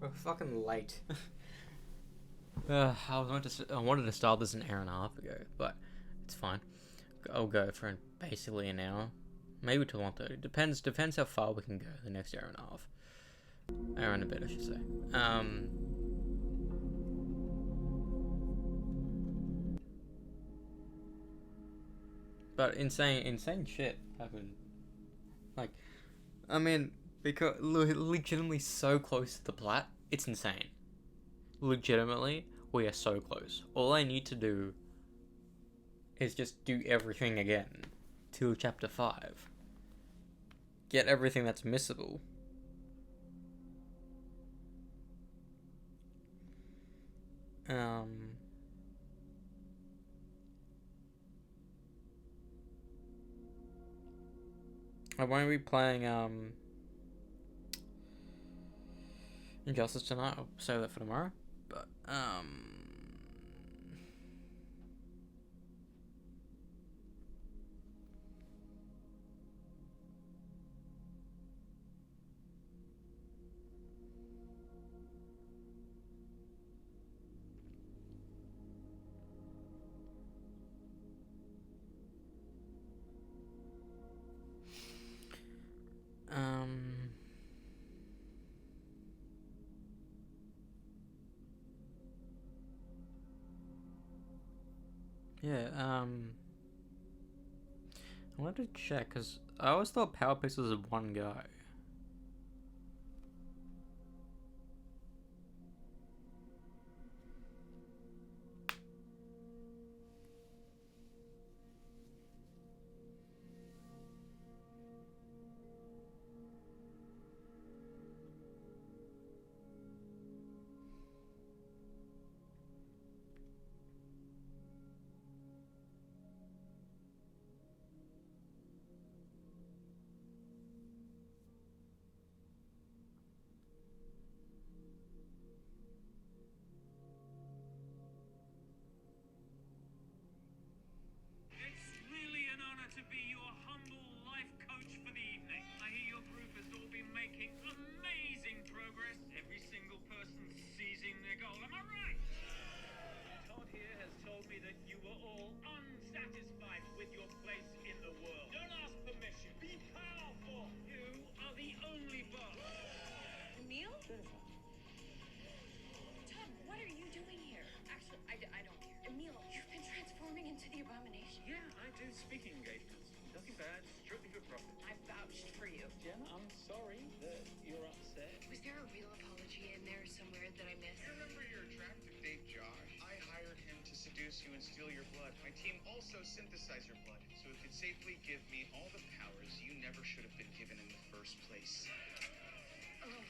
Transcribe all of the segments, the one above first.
We're fucking late. I wanted to start this an hour and a half ago, but it's fine. I'll go for basically an hour, maybe till 1:30. Depends how far we can go. The next hour and a half, hour and a bit, I should say. But insane shit happened. Like, I mean, because legitimately so close to the plot, it's insane. Legitimately, we are so close. All I need to do is just do everything again till chapter 5. Get everything that's missable. I won't be playing Injustice tonight. I'll save that for tomorrow. But yeah, I wanted to check, because I always thought Power Pix was one guy. It's really an honor to be your humble life coach for the evening. I hear your group has all been making amazing progress. Every single person seizing their goal. Am I right? Todd here has told me that you were all unsatisfied with your place in the world. Don't ask permission. Be powerful. You are the only boss. Emil? Todd, what are you doing here? Actually, I don't care. Emil, you've been transforming into the abomination. Yeah, I do speaking engagements. Nothing bad, strictly for profit. I vouched for you. Jenna, I'm sorry that you're upset. Was there a real apology in there somewhere that I missed? You remember your attractive date, Josh? I hired him to seduce you and steal your blood. My team also synthesized your blood, so it could safely give me all the powers you never should have been given in the first place. Oh.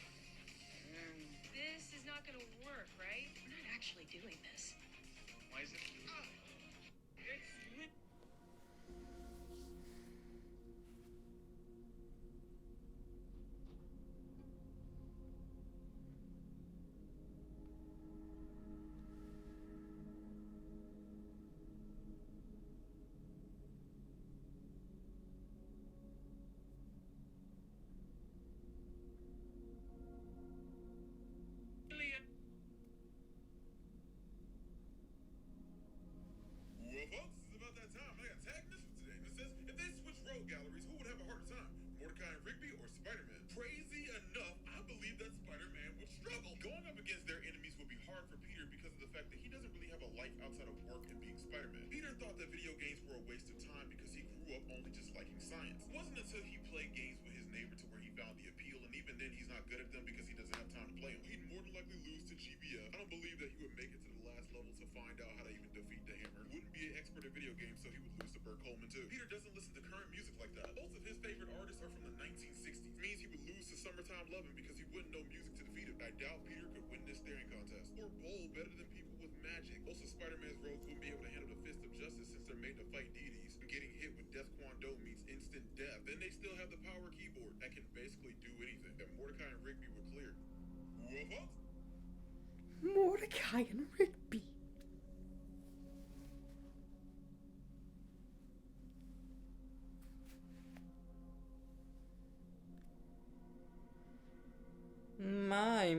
This is not gonna work, right? We're not actually doing this. Why is it? It's Well, folks, it's about that time. I got tag mission today. And it says, if they switch road galleries, who would have a harder time? Mordecai and Rigby or Spider-Man? Crazy enough, I believe that Spider-Man would struggle. Going up against their enemies would be hard for Peter because of the fact that he doesn't really have a life outside of work and being Spider-Man. Peter thought that video games were a waste of time because he grew up only just liking science. It wasn't until he played games with his neighbor to where he found the appeal, and even then he's not good at them because he doesn't have time to play them. He'd more than likely lose to GBF. I don't believe that he would make it to the last level to find out how to even defeat the Hammer. Wouldn't be an expert at video games, so he would lose to Burt Coleman too. Peter doesn't listen to current music like that. Most of his favorite artists are from the 1960s. Means he would lose to Summertime Lovin' because he wouldn't know music to defeat him. I doubt Peter could win this staring contest or bowl better than people with magic. Most of Spider-Man's rogues wouldn't be able to handle the fist of justice since they're made to fight deities. And getting hit with Death Kwon Do means instant death. Then they still have the power keyboard that can basically do anything. And Mordecai and Rigby were clear. What? Mordecai and Rigby. My.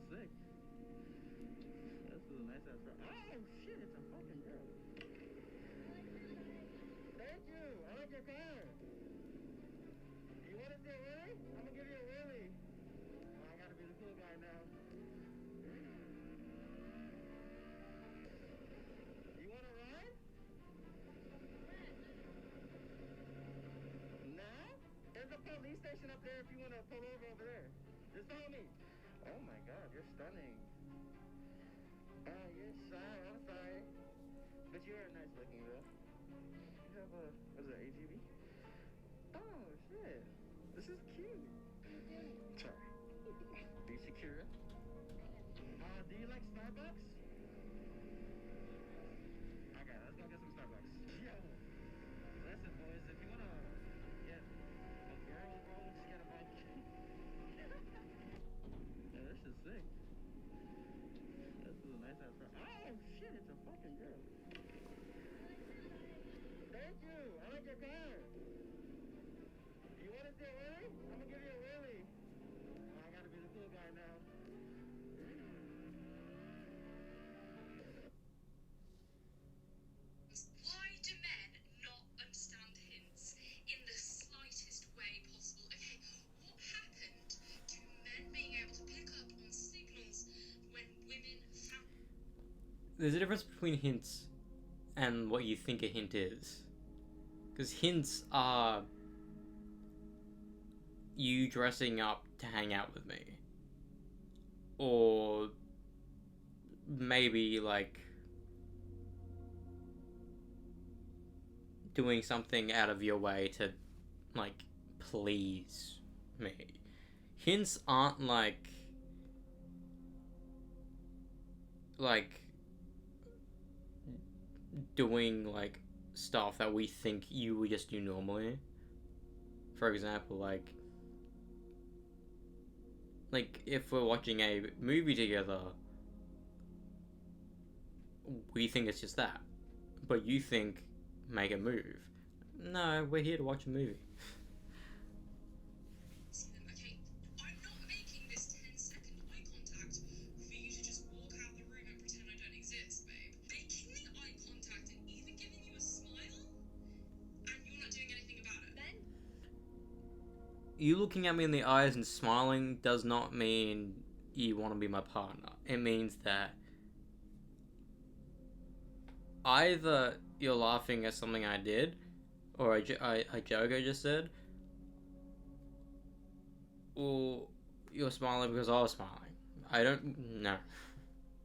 sick. This is a nice ass car. Oh shit, it's a fucking girl. Thank you. I like your car. You want to see a Willie? I'm gonna give you a Willie. Oh, I gotta be the cool guy now. You want to ride? Now? There's a police station up there if you want to pull over there. Just follow me. Oh my god, you're stunning. Oh, you're shy. I'm sorry. But you're a nice looking girl. You have a, what is that, AGV? Oh, shit. This is cute. Sorry. Are you secure? Do you like Starbucks? Okay, let's go get some Starbucks. Yo. Listen, boys, if you want to get a girl, bro, just get a bike. Yeah, this is sick. This is a nice ass car. Oh, shit, it's a fucking girl. Thank you. I like your car. You want to see a Willie? I'm gonna give you a Willie. Oh, I gotta be the cool guy now. Why do men not understand hints in the slightest way possible? Okay, what happened to men being able to pick up on signals when women found... There's a difference between hints and what you think a hint is. Because hints are you dressing up to hang out with me. Or maybe like doing something out of your way to like please me. Hints aren't like doing like stuff that we think you would just do normally. For example, like if we're watching a movie together, we think it's just that, but you think make a move. No, we're here to watch a movie. Okay, I'm not making this 10-second eye contact for you to just walk out the room and pretend I don't exist, babe. Making the eye contact and even giving you a smile, and you're not doing anything about it. Ben? You looking at me in the eyes and smiling does not mean you want to be my partner. It means that either you're laughing at something I did, or a joke I just said, or you're smiling because I was smiling. I don't know.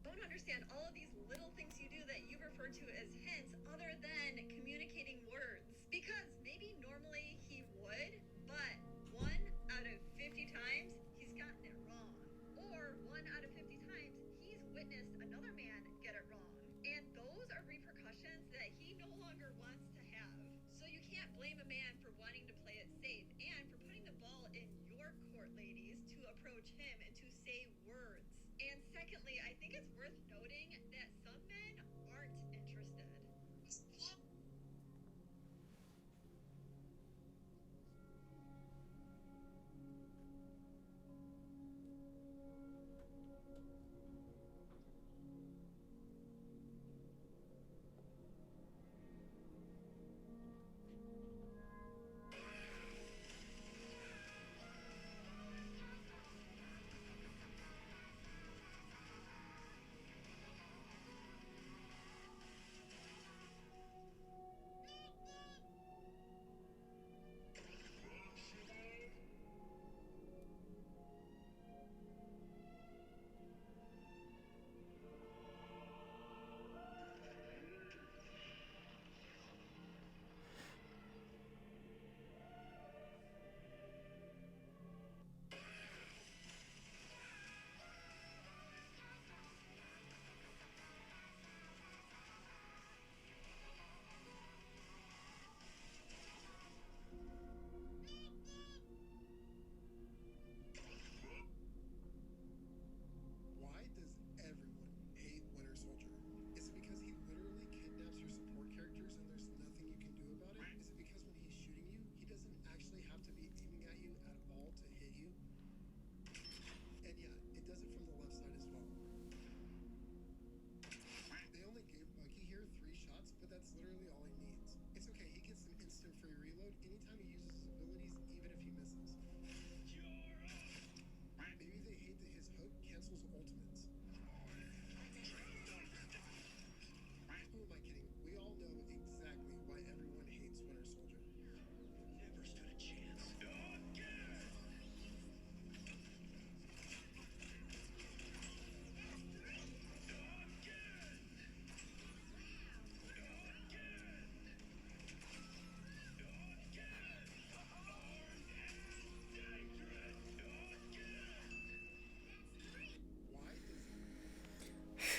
Don't understand all of these little things you do that you refer to as hints other than communicating words. Because maybe normally he would, but 1 out of 50 times he's gotten it wrong. Or 1 out of 50 times he's witnessed another man get it wrong. And those are repercussions that he no longer wants to have. So you can't blame a man for wanting to play it safe and for putting the ball in your court, ladies, to approach him and to say words. And secondly, I think it's worth noting that some men aren't interested.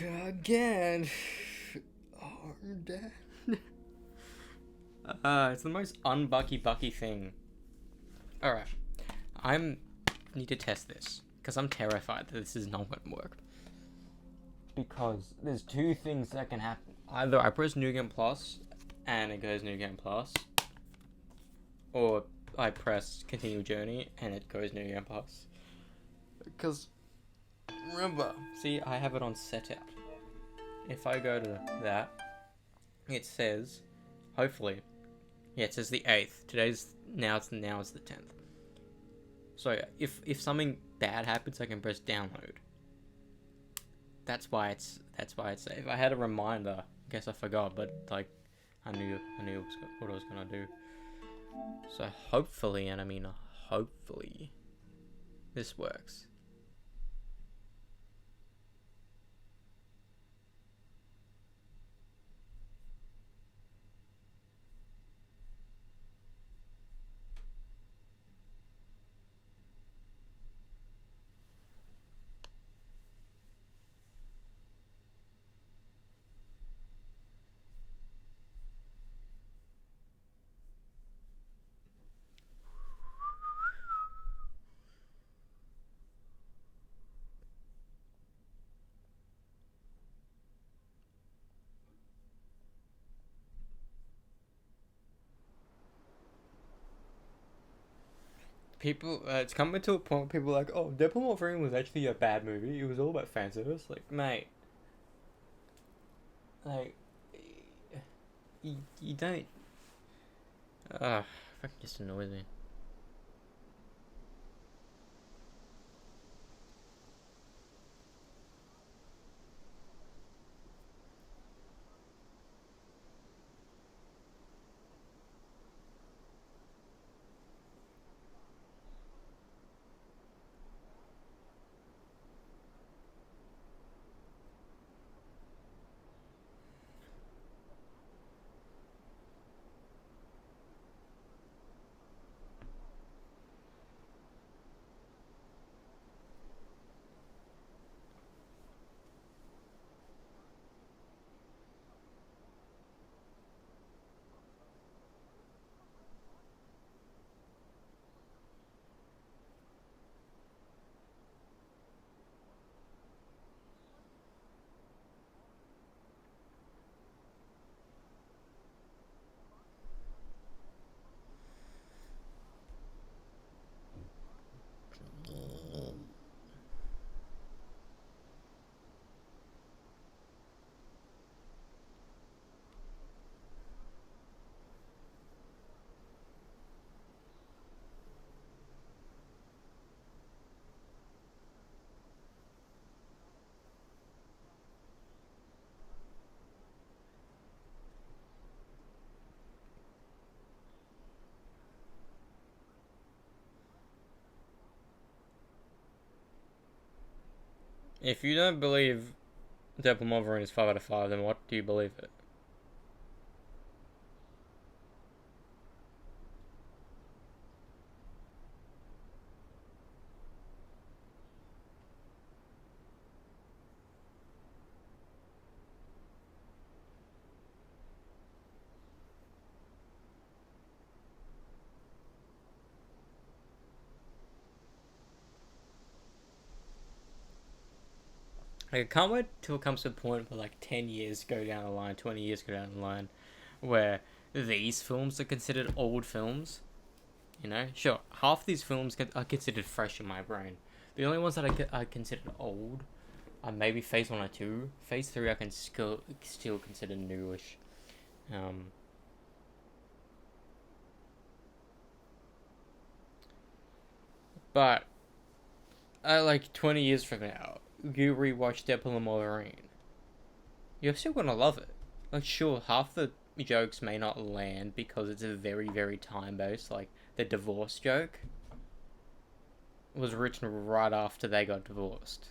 Again. Oh, I'm dead. It's the most unbucky thing. Alright. Need to test this. Because I'm terrified that this is not going to work. Because there's two things that can happen. Either I press New Game Plus and it goes New Game Plus. Or I press Continue Journey and it goes New Game Plus. Because, remember, see, I have it on setup. If I go to that, it says, hopefully, yeah, it says the 8th. Now it's the 10th. So if something bad happens, I can press download. That's why it's safe. I had a reminder. I guess I forgot, but like I knew what I was gonna do. So hopefully, and I mean hopefully, this works. It's coming to a point where people are like, oh, Deadpool Wolverine was actually a bad movie. It was all about fan service. Like, mate, like, you don't. Fucking just annoys me. If you don't believe Deadpool Wolverine is 5 out of 5, then what do you believe it? Like, I can't wait till it comes to a point where, like, 10 years go down the line, 20 years go down the line, where these films are considered old films. You know? Sure, half these films are considered fresh in my brain. The only ones that I considered old are maybe Phase 1 or 2. Phase 3 I can still consider newish. But, like, 20 years from now, you rewatch Deadpool and Wolverine, you're still gonna love it. Like, sure, half the jokes may not land because it's a very, very time-based, like, the divorce joke was written right after they got divorced.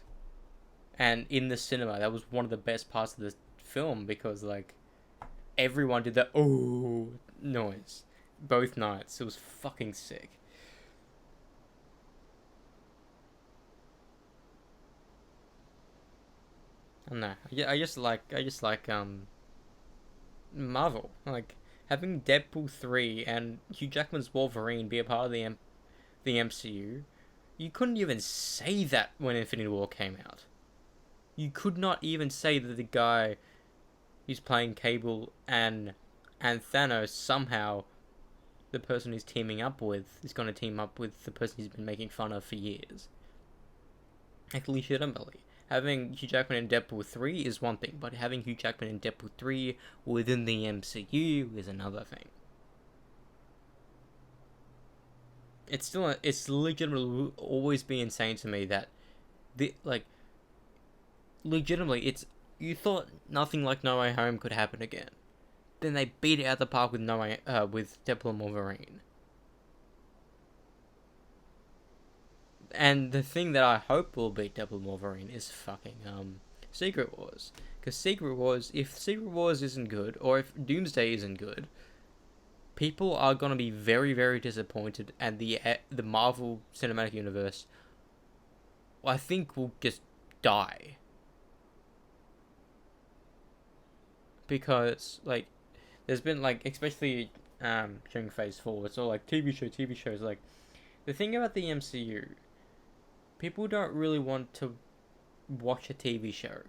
And in the cinema, that was one of the best parts of the film because, like, everyone did that oh noise both nights. It was fucking sick. I don't know. I just like Marvel. Like having Deadpool 3 and Hugh Jackman's Wolverine be a part of the MCU. You couldn't even say that when Infinity War came out. You could not even say that the guy who's playing Cable and Thanos somehow the person he's teaming up with is going to team up with the person he's been making fun of for years. Like, legitimately. Having Hugh Jackman in Deadpool 3 is one thing, but having Hugh Jackman in Deadpool 3 within the MCU is another thing. It's legitimately always been insane to me that legitimately, you thought nothing like No Way Home could happen again. Then they beat it out of the park with with Deadpool and Wolverine. And the thing that I hope will beat Deadpool and Wolverine is fucking Secret Wars. Because if Secret Wars isn't good, or if Doomsday isn't good, people are gonna be very, very disappointed, and the Marvel Cinematic Universe, I think, will just die. Because there's been especially during Phase 4, it's all like TV shows. Like the thing about the MCU, people don't really want to watch a TV show.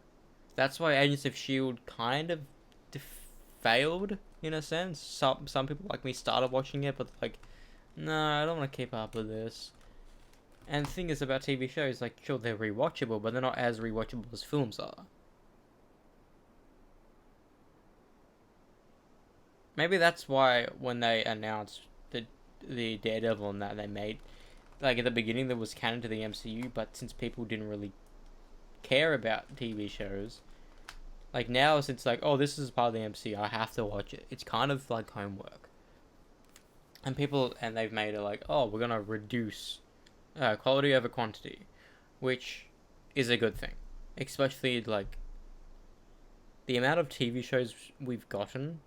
That's why Agents of Shield kind of failed in a sense. Some people like me started watching it, but no, I don't want to keep up with this. And the thing is about TV shows, sure, they're rewatchable, but they're not as rewatchable as films are. Maybe that's why when they announced the Daredevil and that they made, at the beginning there was canon to the MCU, but since people didn't really care about TV shows, now since oh, this is part of the MCU, I have to watch it. It's kind of like homework. And they've made it oh, we're gonna reduce quality over quantity, which is a good thing, especially the amount of TV shows we've gotten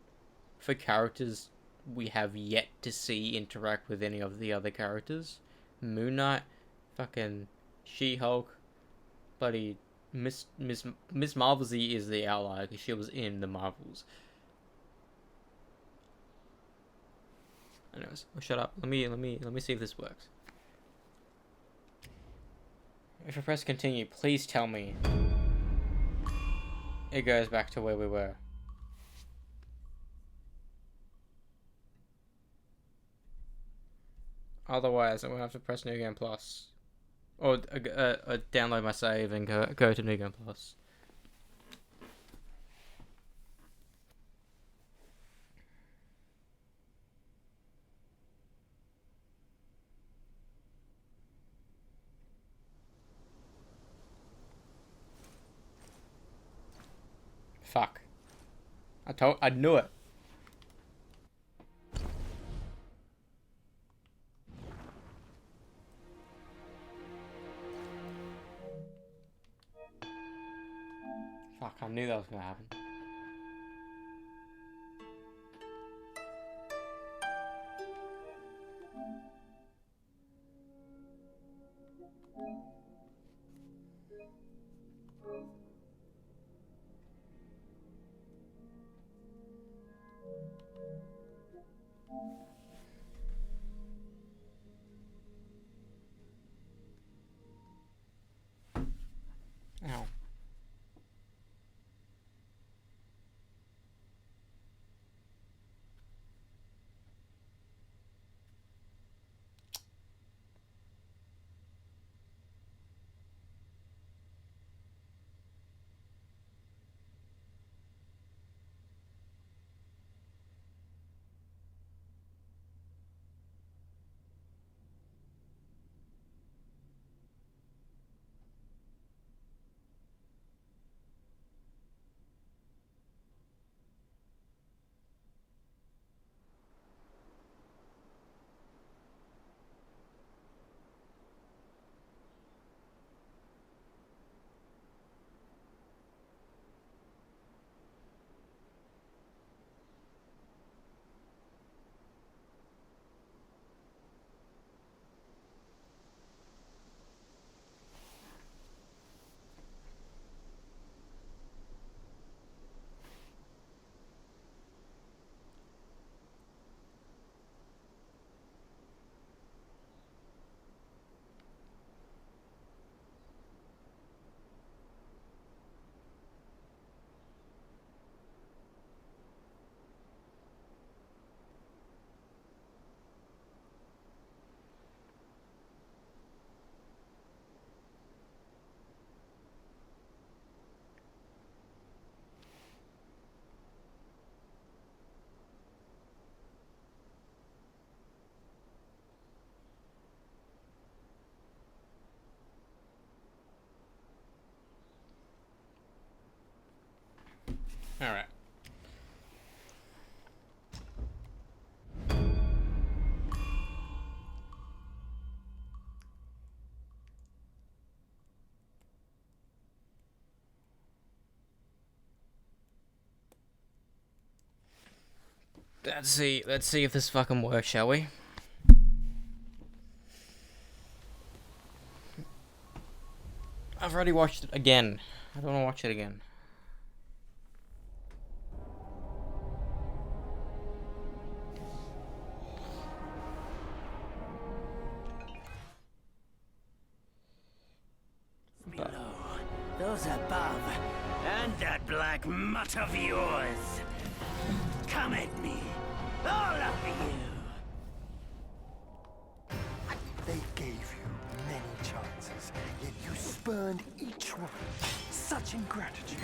for characters we have yet to see interact with any of the other characters. Moon Knight, fucking She-Hulk, bloody Miss Marvel is the outlier because she was in the Marvels. Anyways, shut up. Let me see if this works. If I press continue, please tell me it goes back to where we were. Otherwise, I'm gonna have to press New Game Plus, or download my save and go to New Game Plus. Fuck! I knew it. Fuck, I knew that was gonna happen. Ow. Alright. Let's see if this fucking works, shall we? I've already watched it again. I don't want to watch it again. Below, those above, and that black mutt of yours. Come at me, all of you. They gave you many chances, yet you spurned each one. Such ingratitude.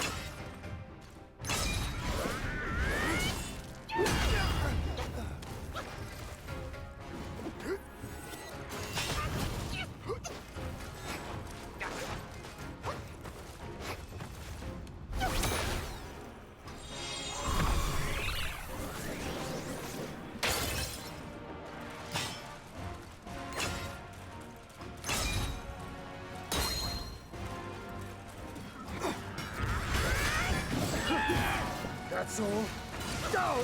That's all. Go!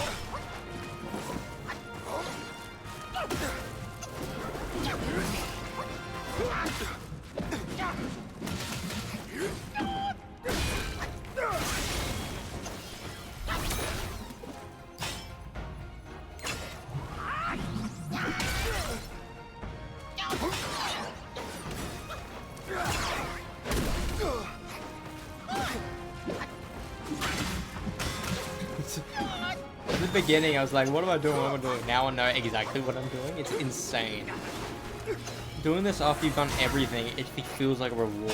At the beginning, I was like, what am I doing? What am I doing? Now I know exactly what I'm doing. It's insane. Doing this after you've done everything, it feels like a reward.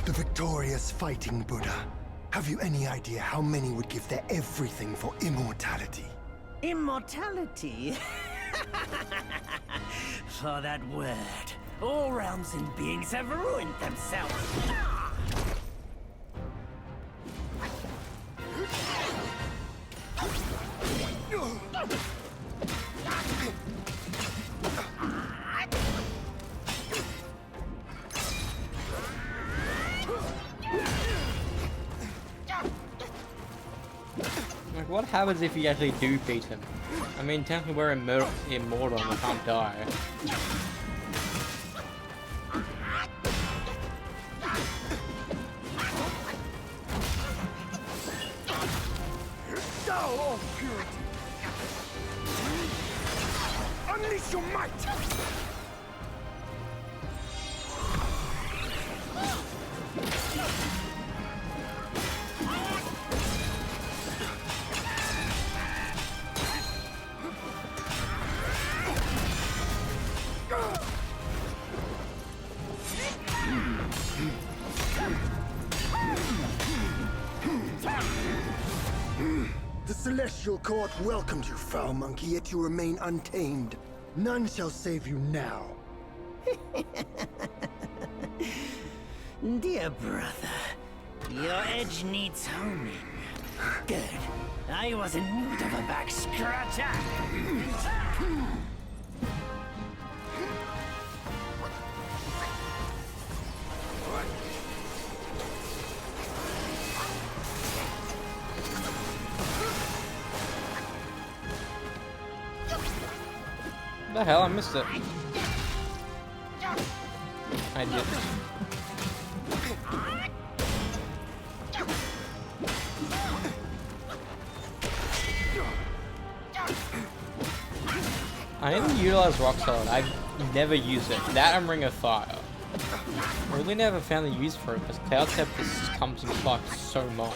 The victorious fighting Buddha. Have you any idea how many would give their everything for immortality? Immortality? For that word, all realms and beings have ruined themselves. Like, what happens if you actually do beat him? I mean, technically we're immortal and we can't die. Thou of purity! Unleash your might! The Celestial Court welcomed you, foul monkey, yet you remain untamed. None shall save you now. Dear brother, your edge needs honing. Good. I was in need of a back scratcher. What the hell? I missed it. I did. I didn't utilize Rock Solid. I've never used it. That and Ring of Fire. I really never found the use for it because Cloud Step just comes in clutch so much.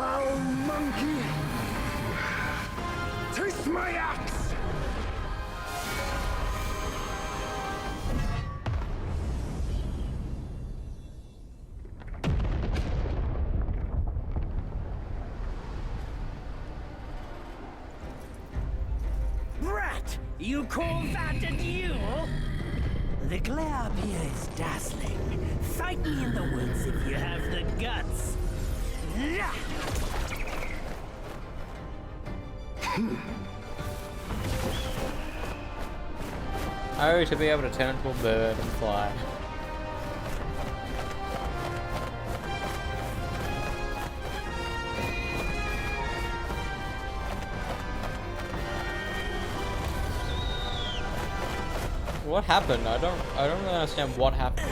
foul monkey! Taste my axe! Brat! You call that a duel? The glare up here is dazzling. Fight me in the woods if you have the guts. Yah! Oh, to be able to turn into a bird and fly. What happened? I don't really understand what happened.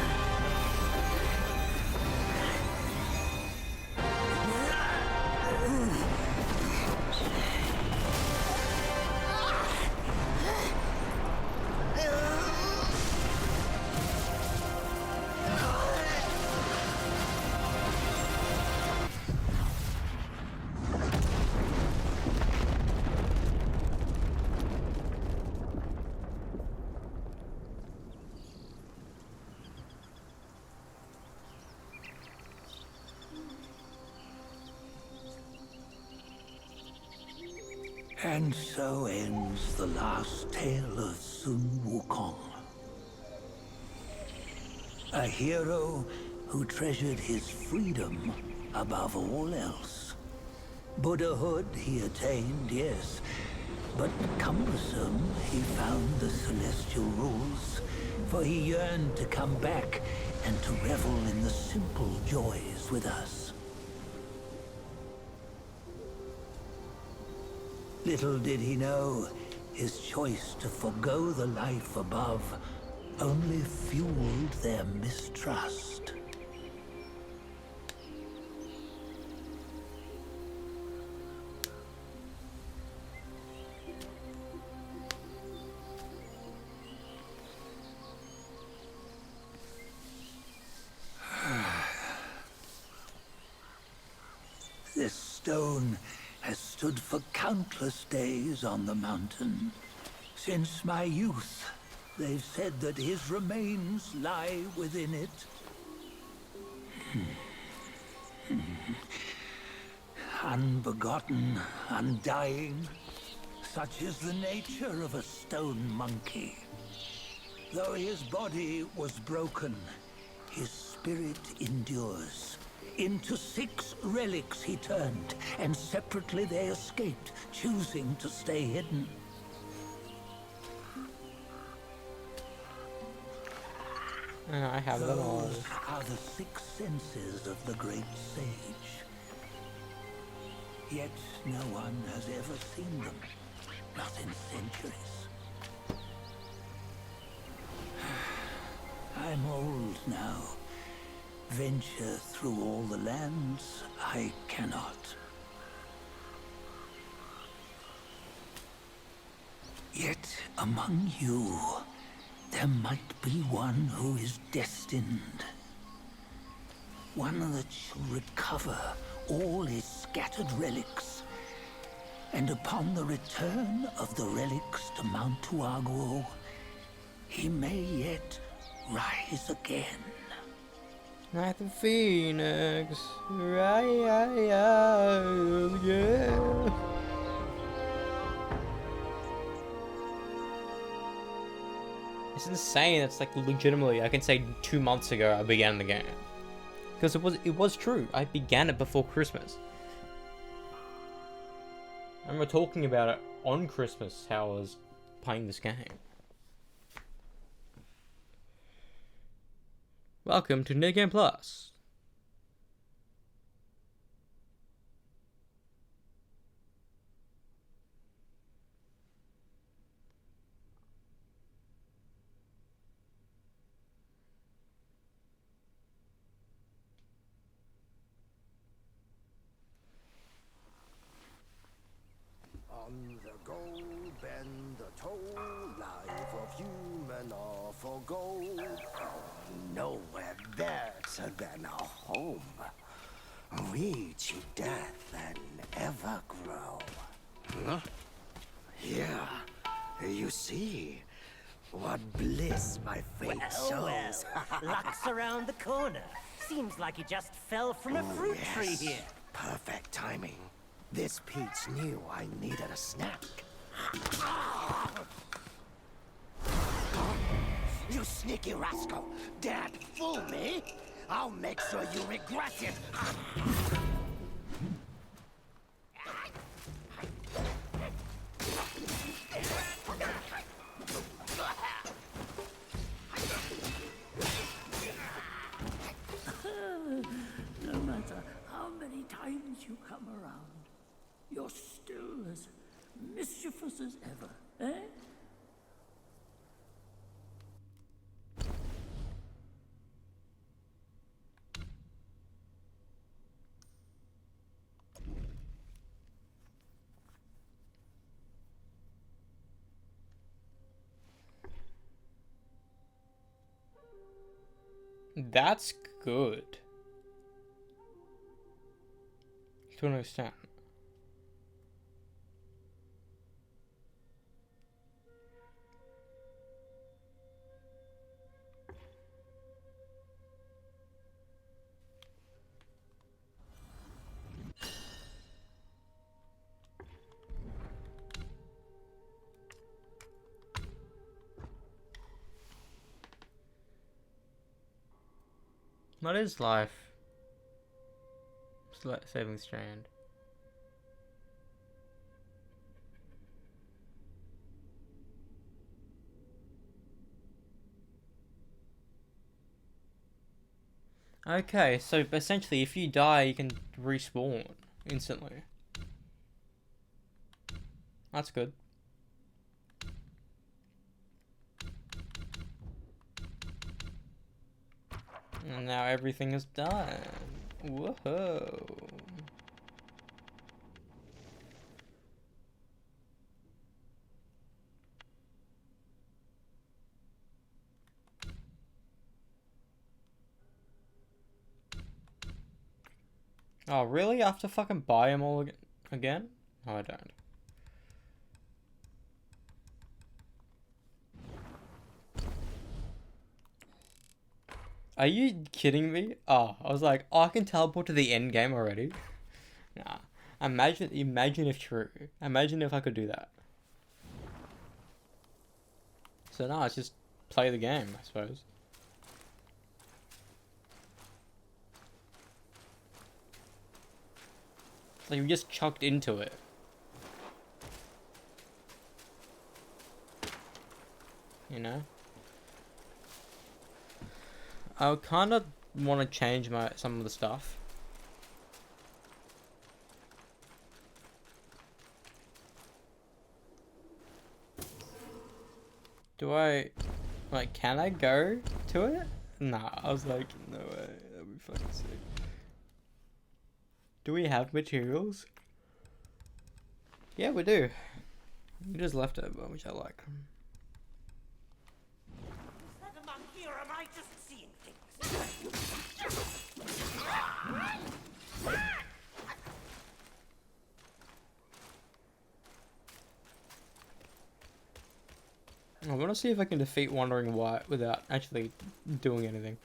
And so ends the last tale of Sun Wukong. A hero who treasured his freedom above all else. Buddhahood he attained, yes, but cumbersome he found the celestial rules, for he yearned to come back and to revel in the simple joys with us. Little did he know, his choice to forgo the life above only fueled their mistrust. This stone has stood for countless days on the mountain. Since my youth, they've said that his remains lie within it. Unbegotten, undying, such is the nature of a stone monkey. Though his body was broken, his spirit endures. Into 6 relics he turned, and separately they escaped, choosing to stay hidden. I have them all. Those are the 6 senses of the great sage. Yet no one has ever seen them, not in centuries. I'm old now. Venture through all the lands I cannot. Yet among you, there might be one who is destined. One that shall recover all his scattered relics. And upon the return of the relics to Mount Tuaguo, he may yet rise again. Like the phoenix, right, yeah. It's insane. It's like legitimately, I can say 2 months ago I began the game, because it was true. I began it before Christmas. I remember talking about it on Christmas, how I was playing this game. Welcome to New Game Plus. On the go, bend the toe, life of human or for gold. Nowhere better than a home. We cheat death and ever grow. Huh? Yeah, you see, what bliss my fate shows. Luck's around the corner. Seems like he just fell from a fruit tree here. Perfect timing. This peach knew I needed a snack. You sneaky rascal! Dare to fool me? I'll make sure you regret it! No matter how many times you come around, you're still as mischievous as ever, eh? That's good. To an extent. What is life? Saving strand. Okay, so essentially if you die you can respawn instantly. That's good. And now everything is done. Whoa. Oh, really? I have to fucking buy them all again? No, I don't. Are you kidding me? Oh, I was like, oh, I can teleport to the end game already. Nah. Imagine if true. Imagine if I could do that. So now it's just play the game, I suppose. It's like we just chucked into it. You know? I kind of want to change some of the stuff. Do I, like, can I go to it? Nah, I was like, no way, that'd be fucking sick. Do we have materials? Yeah, we do. We just left it, which I like. Is that a monkey or am I just seeing things? I want to see if I can defeat Wandering White without actually doing anything.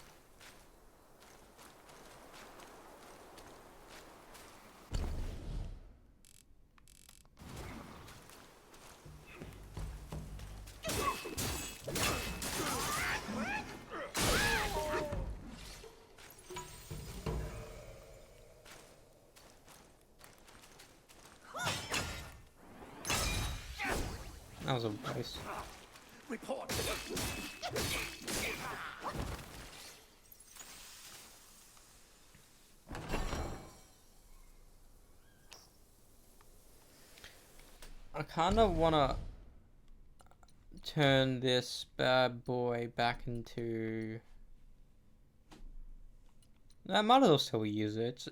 That was a waste. Report! I kind of want to turn this bad boy back into... I might as well still use it.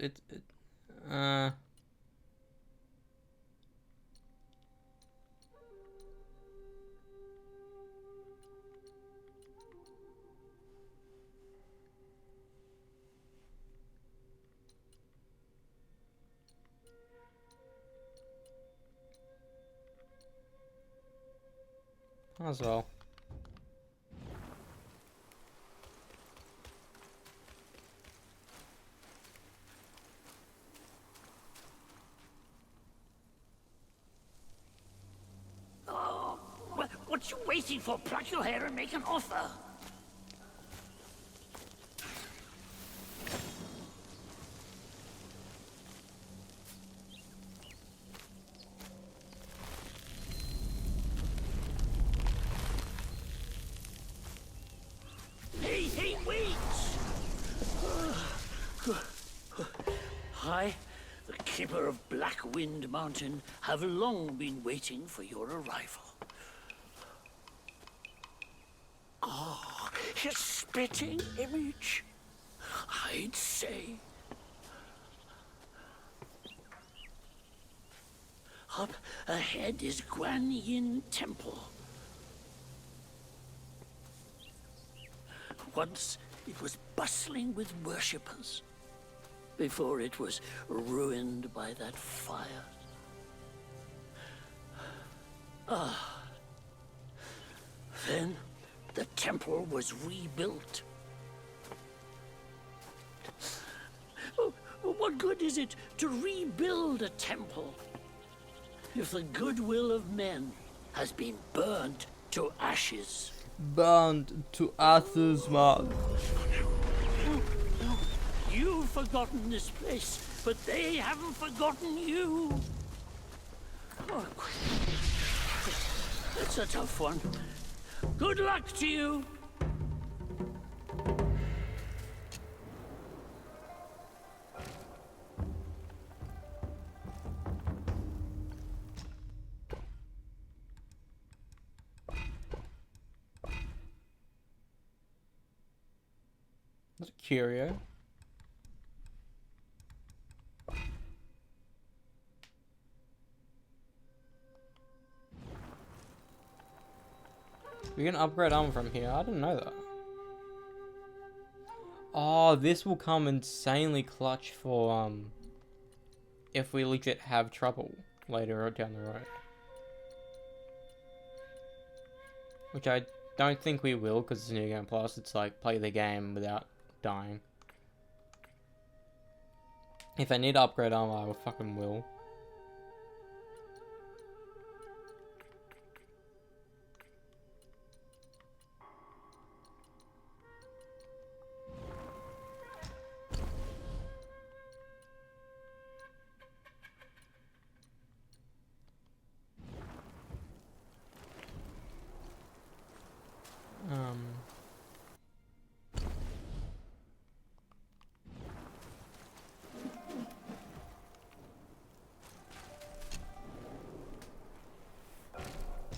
As well. Oh, what you waiting for? Pluck your hair and make an offer. Hey, wait! I, the keeper of Black Wind Mountain, have long been waiting for your arrival. Ah, his spitting image, I'd say. Up ahead is Guan Yin Temple. Once it was bustling with worshippers, before it was ruined by that fire. Then the temple was rebuilt. Oh, what good is it to rebuild a temple if the goodwill of men has been burned to ashes? Burned to ashes, man. You've forgotten this place, but they haven't forgotten you. Oh, it's a tough one. Good luck to you. That's a curio. We can upgrade armor from here. I didn't know that. Oh, this will come insanely clutch for if we legit have trouble later down the road. Which I don't think we will, because it's New Game Plus. It's like play the game without dying. If I need to upgrade armor, I will fucking will.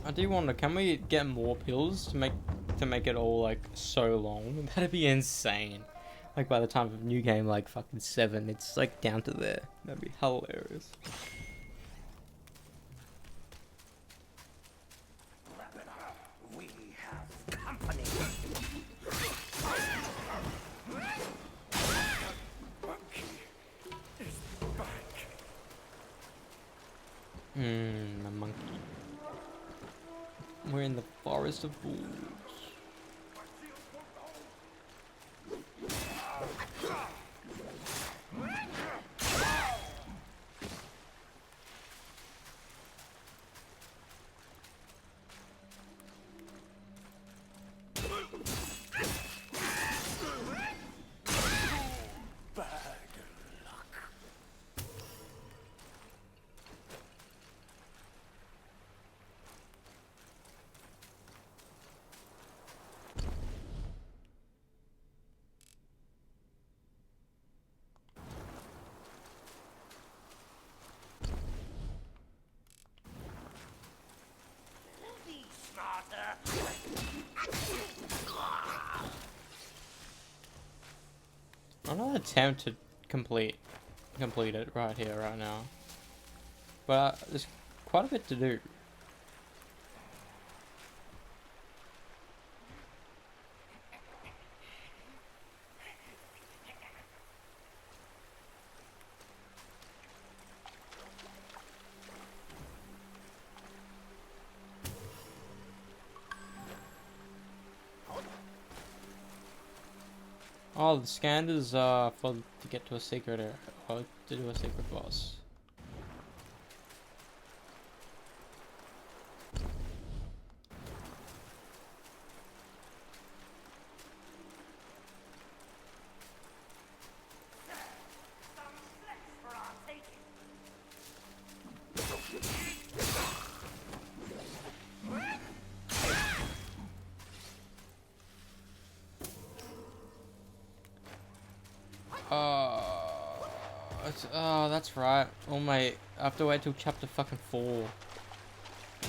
I do wonder, can we get more pills to make it all like so long? That'd be insane. Like by the time of new game like fucking 7, it's like down to there. That'd be hilarious. We have company. A monkey. We're in the forest of wolves. Be smarter. I'm gonna attempt to complete it right here, right now. But there's quite a bit to do. Oh, the scanners are for to get to a secret area, or to do a secret boss. Oh, that's right. Oh my, I have to wait till chapter fucking 4. I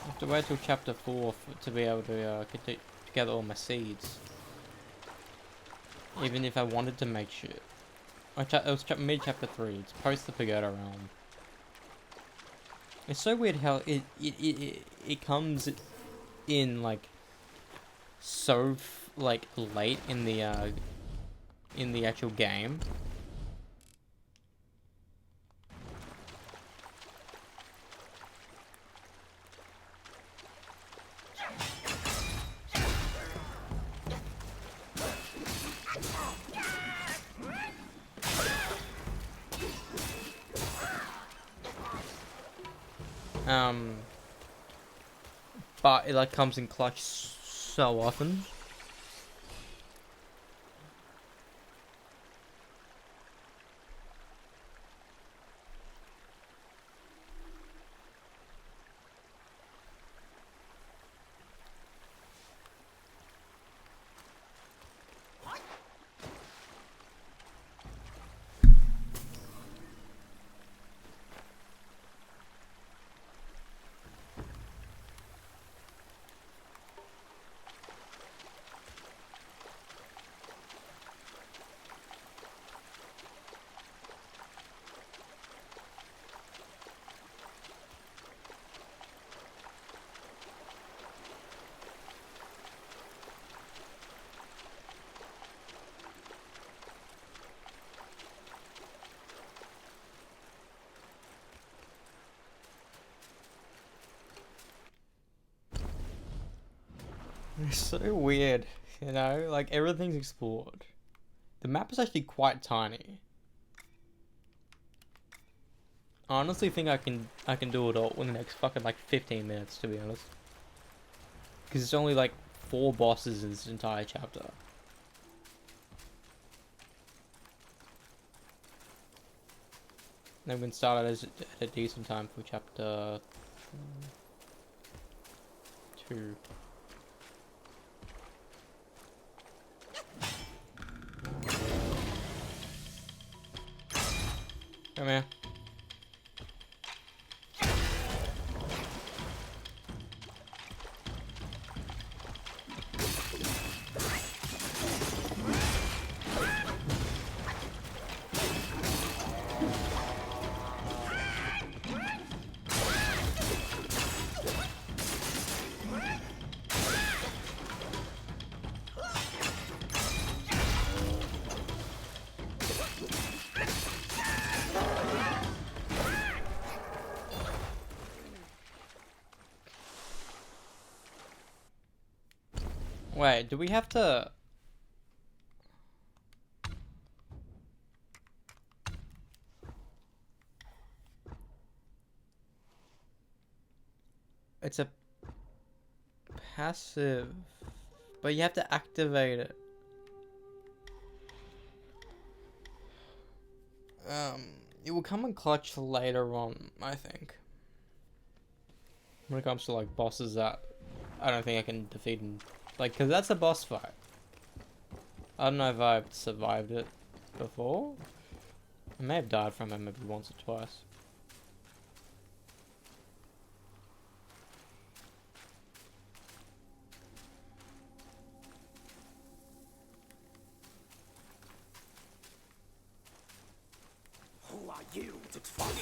have to wait till chapter 4 to be able to get together all my seeds. Even if I wanted to make shit. It was mid-chapter 3. It's post the Pagoda Realm. It's so weird how it comes in like so like late in the actual game. But it like comes in clutch so often. It's so weird, you know? Like, everything's explored. The map is actually quite tiny. I honestly think I can do it all in the next fucking, like, 15 minutes, to be honest. Because it's only, like, 4 bosses in this entire chapter. Then we can start at a decent time for chapter 2. Come here. Wait, do we have to... It's a passive, but you have to activate it. It will come in clutch later on, I think. When it comes to like bosses that I don't think I can defeat in, like, cause that's a boss fight. I don't know if I've survived it before. I may have died from it maybe once or twice. Who are you to fight?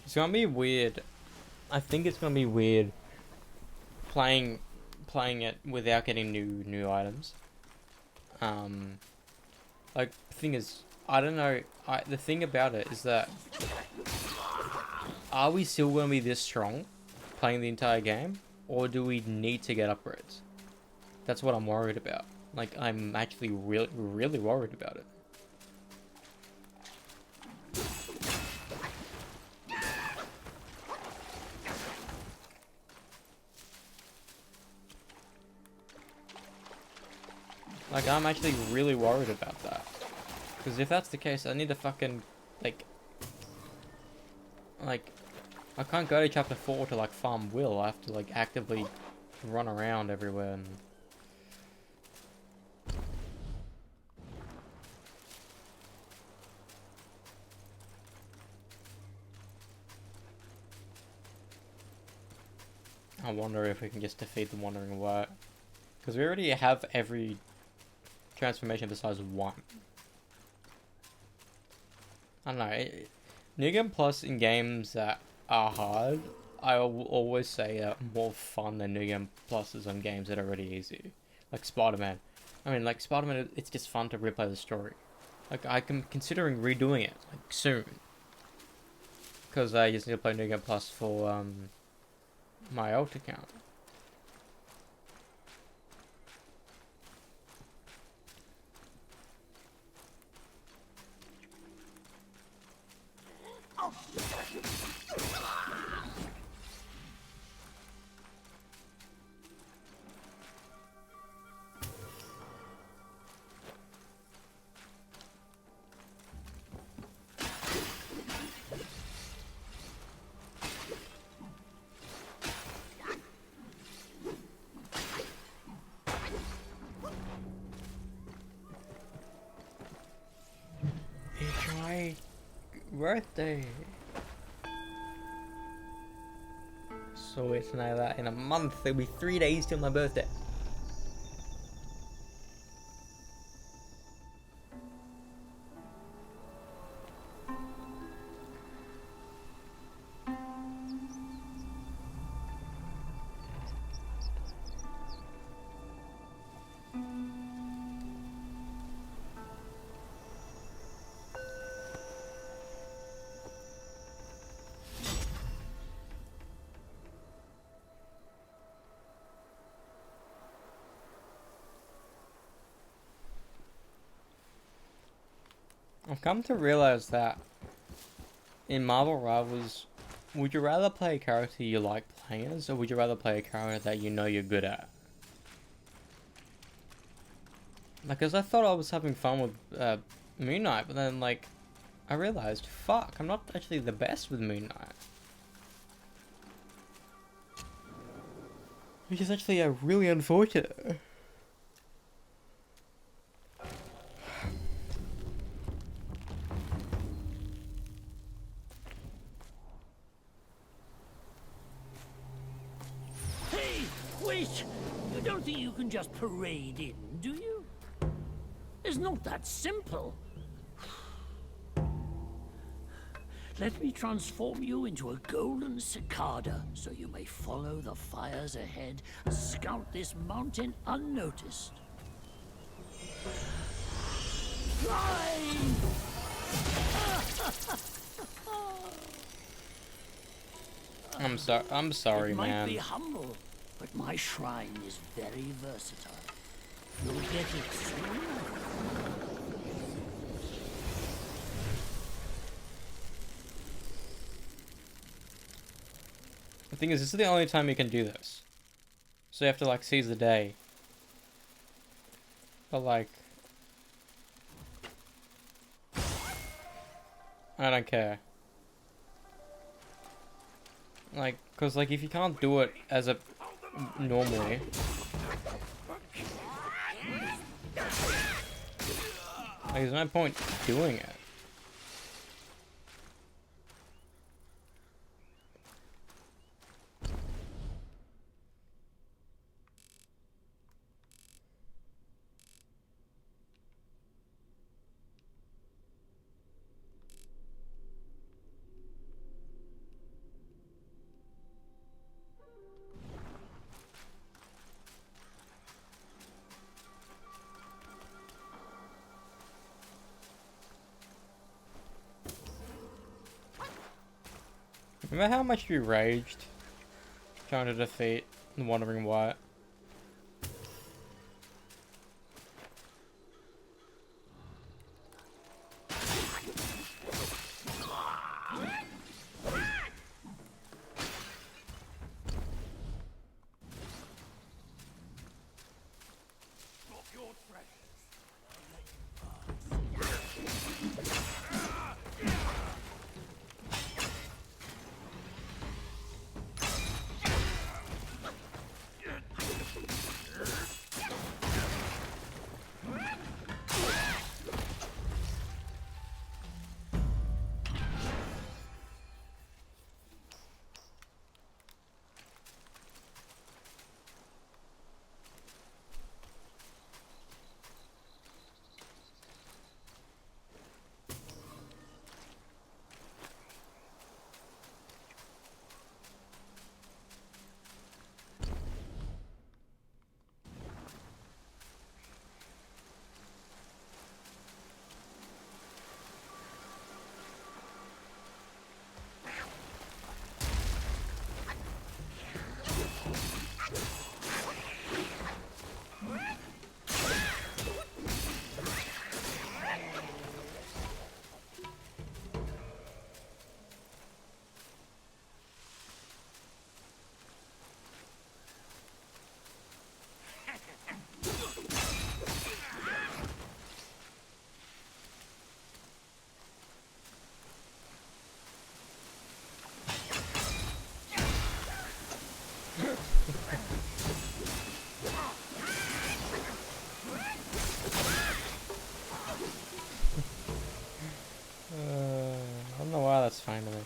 It's gonna be weird. I think it's gonna be weird playing it without getting new items. Like, the thing is, I don't know. The thing about it is that, are we still gonna be this strong playing the entire game, or do we need to get upgrades? That's what I'm worried about. Like, I'm actually really worried about it. Like, I'm actually really worried about that. Because if that's the case, I need to fucking, like, I can't go to chapter 4 to, like, farm Will. I have to, like, actively run around everywhere and... I wonder if we can just defeat the Wandering White. Because we already have every transformation besides one. I don't know. New Game Plus in games that are hard, I will always say are more fun than New Game Pluses on games that are already easy. Like Spider-Man. I mean, like Spider-Man, it's just fun to replay the story. Like, I'm considering redoing it, like, soon. Because I just need to play New Game Plus for, my alt account. It's my birthday. So it's now that in a month, it'll be 3 days till my birthday. I've come to realize that in Marvel Rivals, would you rather play a character you like playing as, or would you rather play a character that you know you're good at? Like, cause I thought I was having fun with Moon Knight, but then like, I realized, fuck, I'm not actually the best with Moon Knight. Which is actually really unfortunate. Hey, wait! You don't think you can just parade in, do you? It's not that simple. Let me transform you into a golden cicada, so you may follow the fires ahead and scout this mountain unnoticed. Fly! I'm sorry, it might man. be humble, but my shrine is very versatile. You'll get it soon. The thing is, this is the only time you can do this. So you have to, like, seize the day. But, like... I don't care. Like, cause, like, if you can't do it as a... normally... like, there's no point doing it. Remember how much we raged Trying to defeat the Wandering White. I don't know why that's fine to me.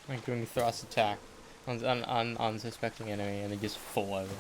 Like doing a thrust attack on unsuspecting enemy and they just fall over.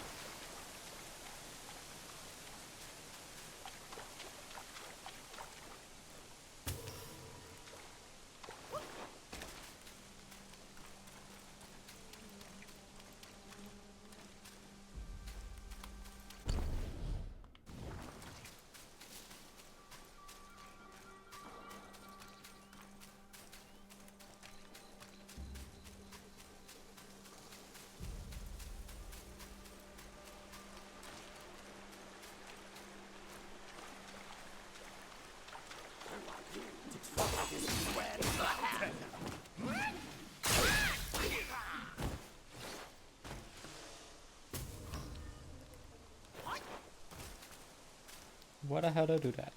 What the hell did I do that?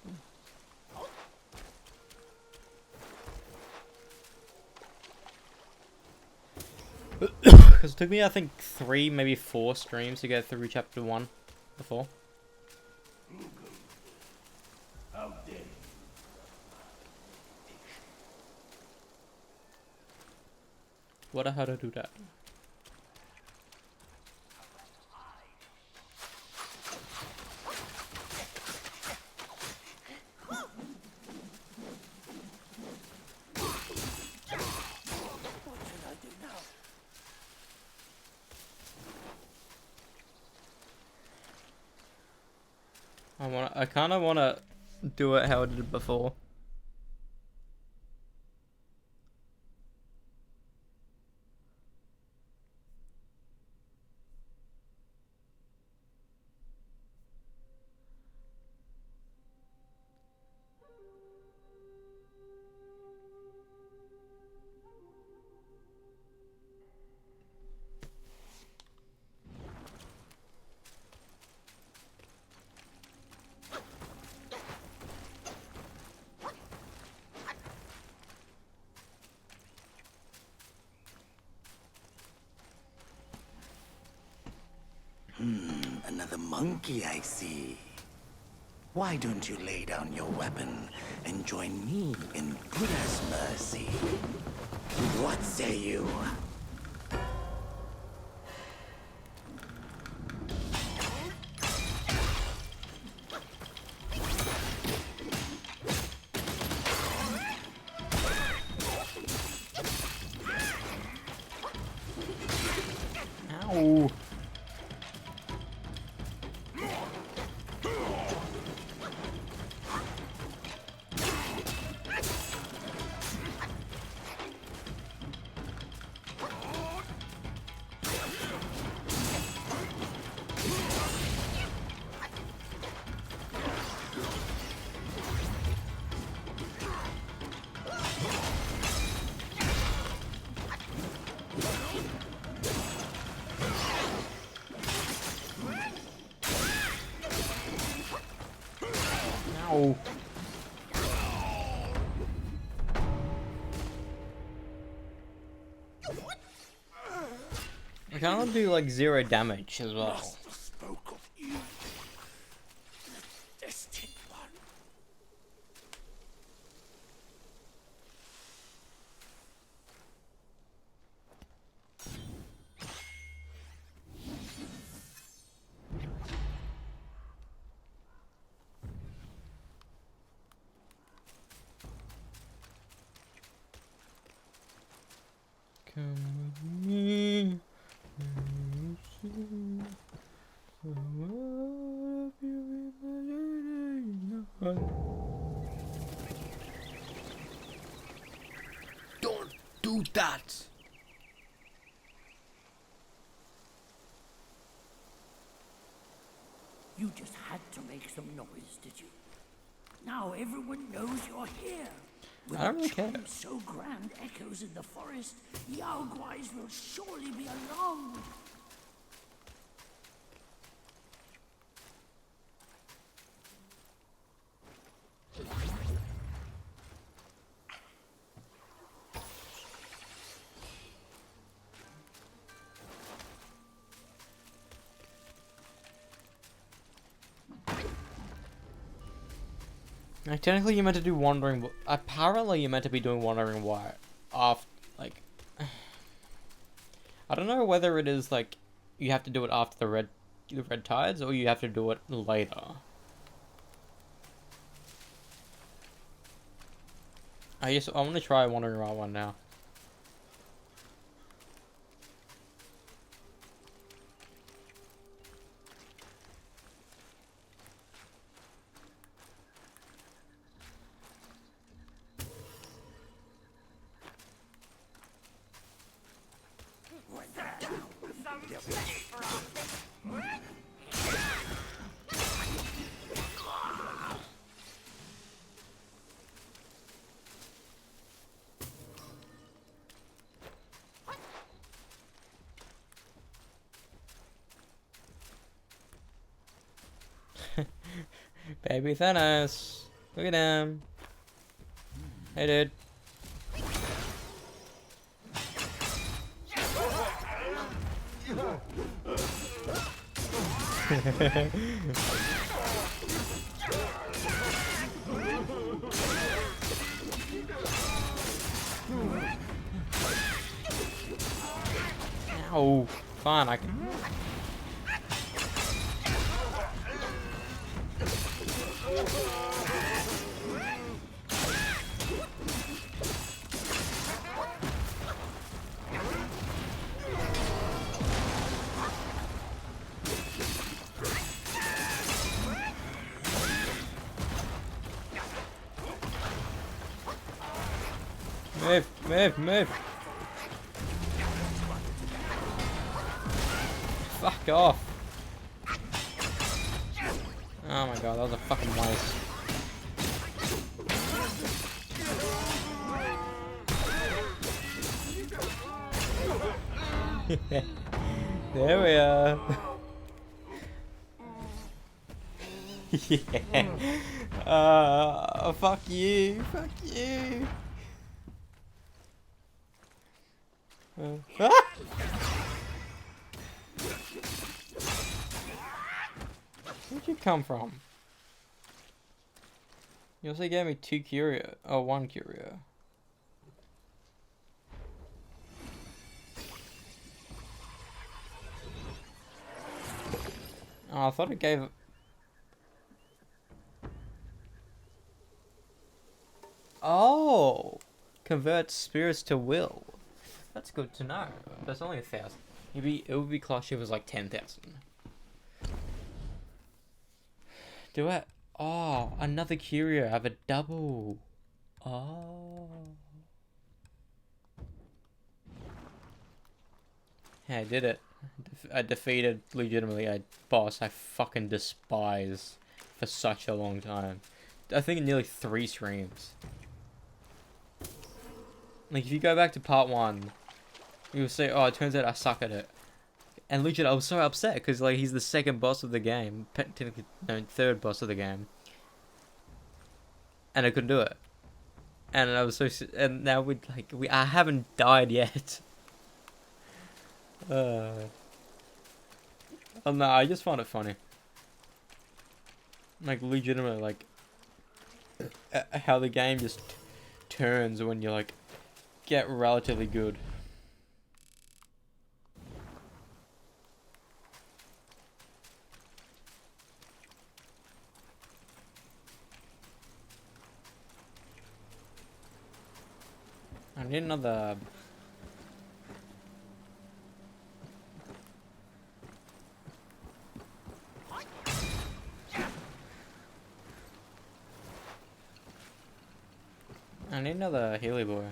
Because it took me, I think, 3, maybe 4 streams to get through chapter 1 before. What the hell did I do that? I kind of want to do it how I did it before. Another monkey, I see. Why don't you lay down your weapon and join me in Buddha's mercy? What say you? Ow. Ow. I can only do like 0 damage as well. Spoke of you, the destined one. Come with me. Don't do that. You just had to make some noise, did you? Now everyone knows you're here. With I don't really a care. chime so grand echoes in the forest, Yao Guais will surely be alarmed. Like, technically, you're meant to do wandering. Apparently, you're meant to be doing wandering wire after, like. I don't know whether it is like you have to do it after the red tides or you have to do it later. I want to try wandering around one now. Baby Thanos. Look at him. Hey, dude. Ow. Fine, I can... Move. Fuck off. Oh my god, that was a fucking waste. There we are. Yeah. Fuck you. Ah! Where'd you come from? You also gave me 2 curio. Oh, 1 curio. Oh, I thought it gave... Oh! Converts spirits to will. That's good to know. That's only 1,000. It would be clutch if it was like 10,000. Do it. Oh, another curio. I have a double. Oh. Yeah, I did it. I defeated legitimately a boss I fucking despise for such a long time. I think nearly 3 streams. Like, if you go back to part 1, you'll say, oh, it turns out I suck at it. And legit, I was so upset, because, like, he's the second boss of the game. Technically, no, 3rd boss of the game. and I couldn't do it. And I was and now I haven't died yet. Oh no, I just found it funny. Like legitimately, like how the game just turns when you like get relatively good. I need another. I need another Healy boy.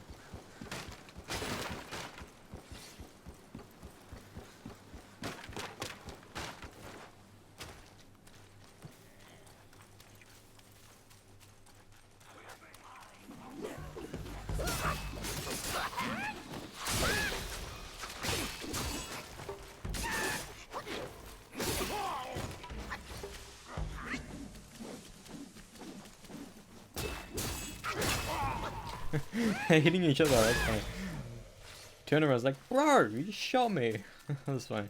Hitting each other, that's funny. Turn around, I was like, bro, you just shot me. That's funny.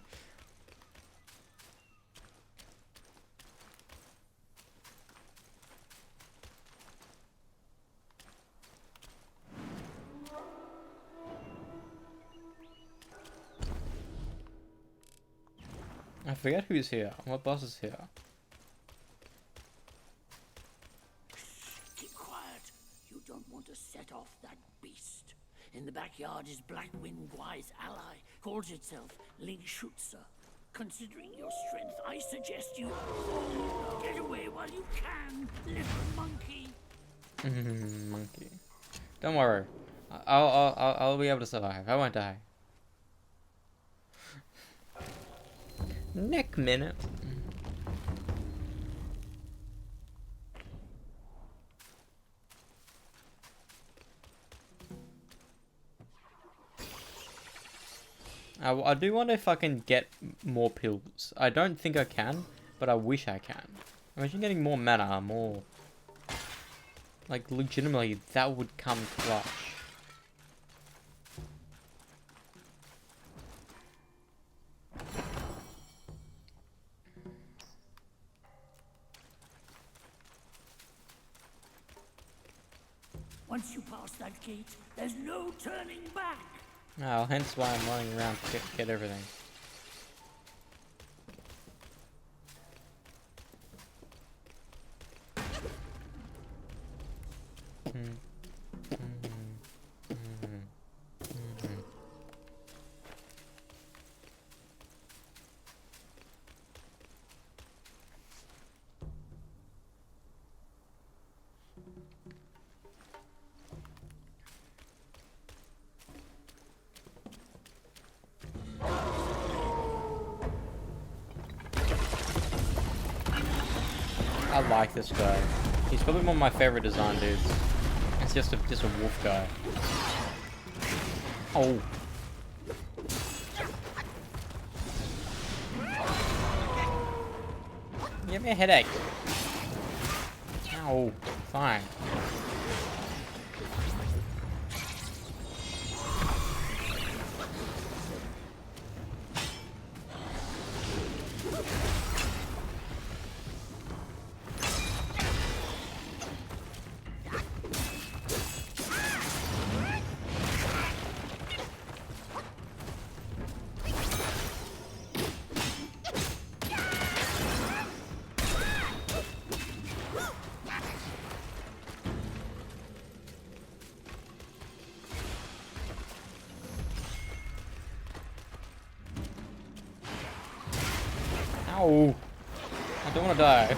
I forget who's here. What boss is here? Keep quiet. You don't want to set off that beast. In the backyard is Blackwind Gwai's ally. Calls itself Ling Shutsa. Considering your strength, I suggest you get away while you can, little monkey. Monkey. Don't worry. I'll be able to survive. I won't die. Neck minute. I do wonder if I can get more pills. I don't think I can, but I wish I can. Imagine getting more mana, more... Like, legitimately, that would come clutch. Once you pass that gate, there's no turning back. Oh, hence why I'm running around to get everything. I like this guy. He's probably one of my favorite design dudes. It's just a wolf guy. Oh. Give me a headache. Ow. Fine. Ow. I don't want to die.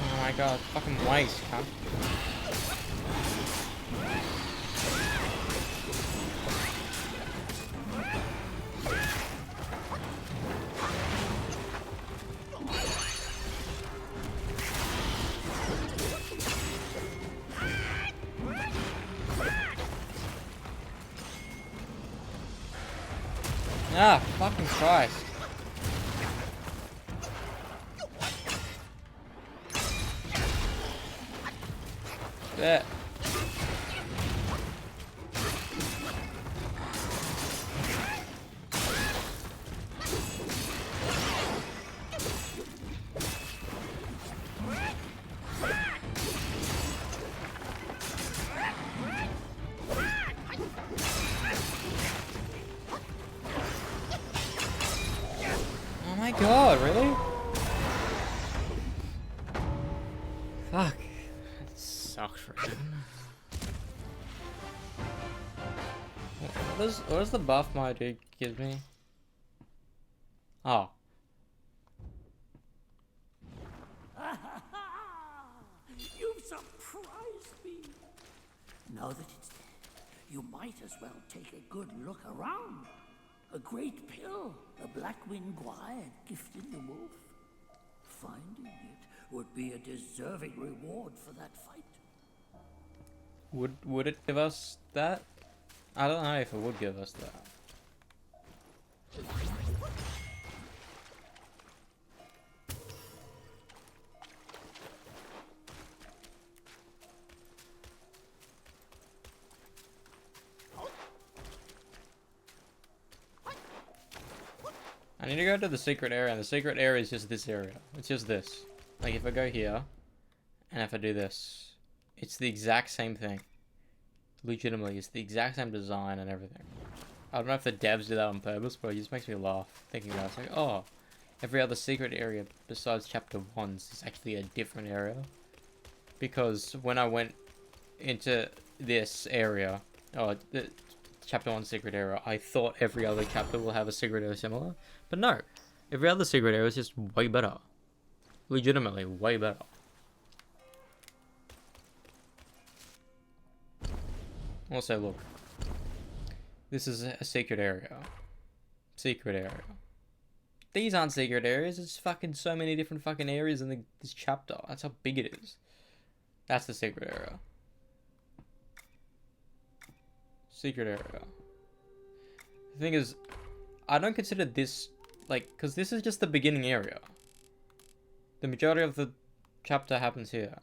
Oh my god, fucking waste, huh? Ah, fucking Christ. There. Oh my god, really? Fuck. That sucks for him. What does the buff my dude give me? Oh. You've surprised me. Now that it's dead, you might as well take a good look around. A great pill, a black-winged guai had gifted the wolf. Finding it would be a deserving reward for that fight. Would it give us that? I don't know if it would give us that. I need to go to the secret area, and the secret area is just this area. It's just this. Like, if I go here, and if I do this, it's the exact same thing. Legitimately, it's the exact same design and everything. I don't know if the devs did that on purpose, but it just makes me laugh thinking about it. It's like, oh, every other secret area besides chapter 1 is actually a different area. Because when I went into this area, the chapter 1 secret area, I thought every other chapter will have a secret area similar. But no, every other secret area is just way better. Legitimately, way better. Also, look. This is a secret area. Secret area. These aren't secret areas. There's fucking so many different fucking areas in this chapter. That's how big it is. That's the secret area. Secret area. The thing is, I don't consider this, like, because this is just the beginning area. The majority of the chapter happens here.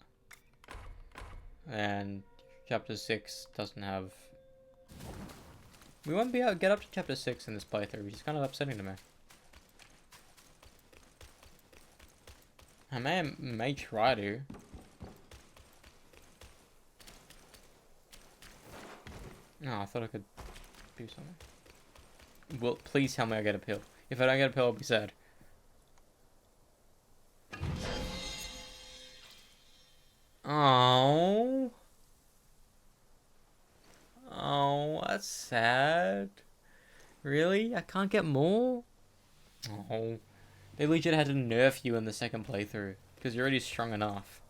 And chapter 6 doesn't have... We won't be able to get up to chapter 6 in this playthrough, which is kind of upsetting to me. I may try to. No, I thought I could do something. Well, please tell me I get a pill. If I don't get a pill, I'll be sad. Oh. Oh, that's sad. Really? I can't get more? Oh. They legit had to nerf you in the second playthrough. Because you're already strong enough.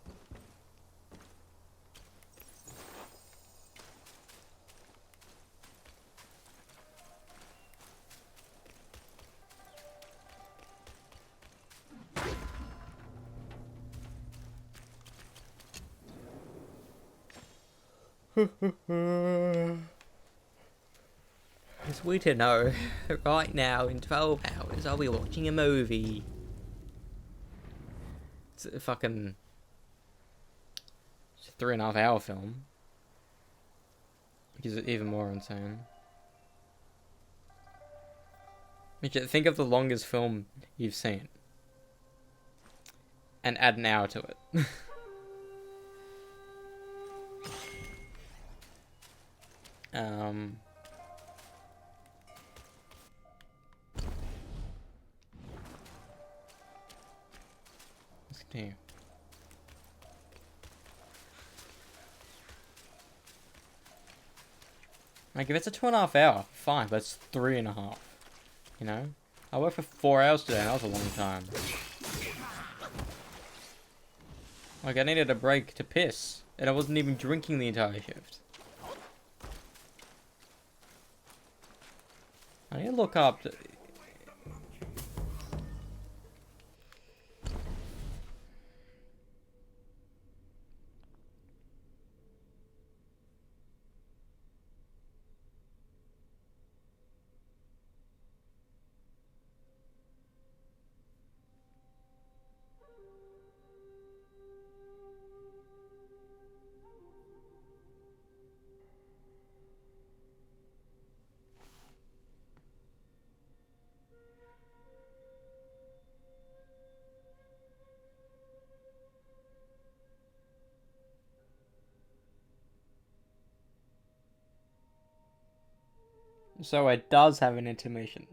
It's weird to know. Right now, in 12 hours, I'll be watching a movie. It's a fucking... It's a 3.5 hour film. Which is even more insane. Think of the longest film you've seen. And add an hour to it. Let's continue. Like, if it's a 2.5 hour, fine, but it's 3.5. You know? I worked for 4 hours today, and that was a long time. Like, I needed a break to piss, and I wasn't even drinking the entire shift. I need to look up... So it does have an intermission.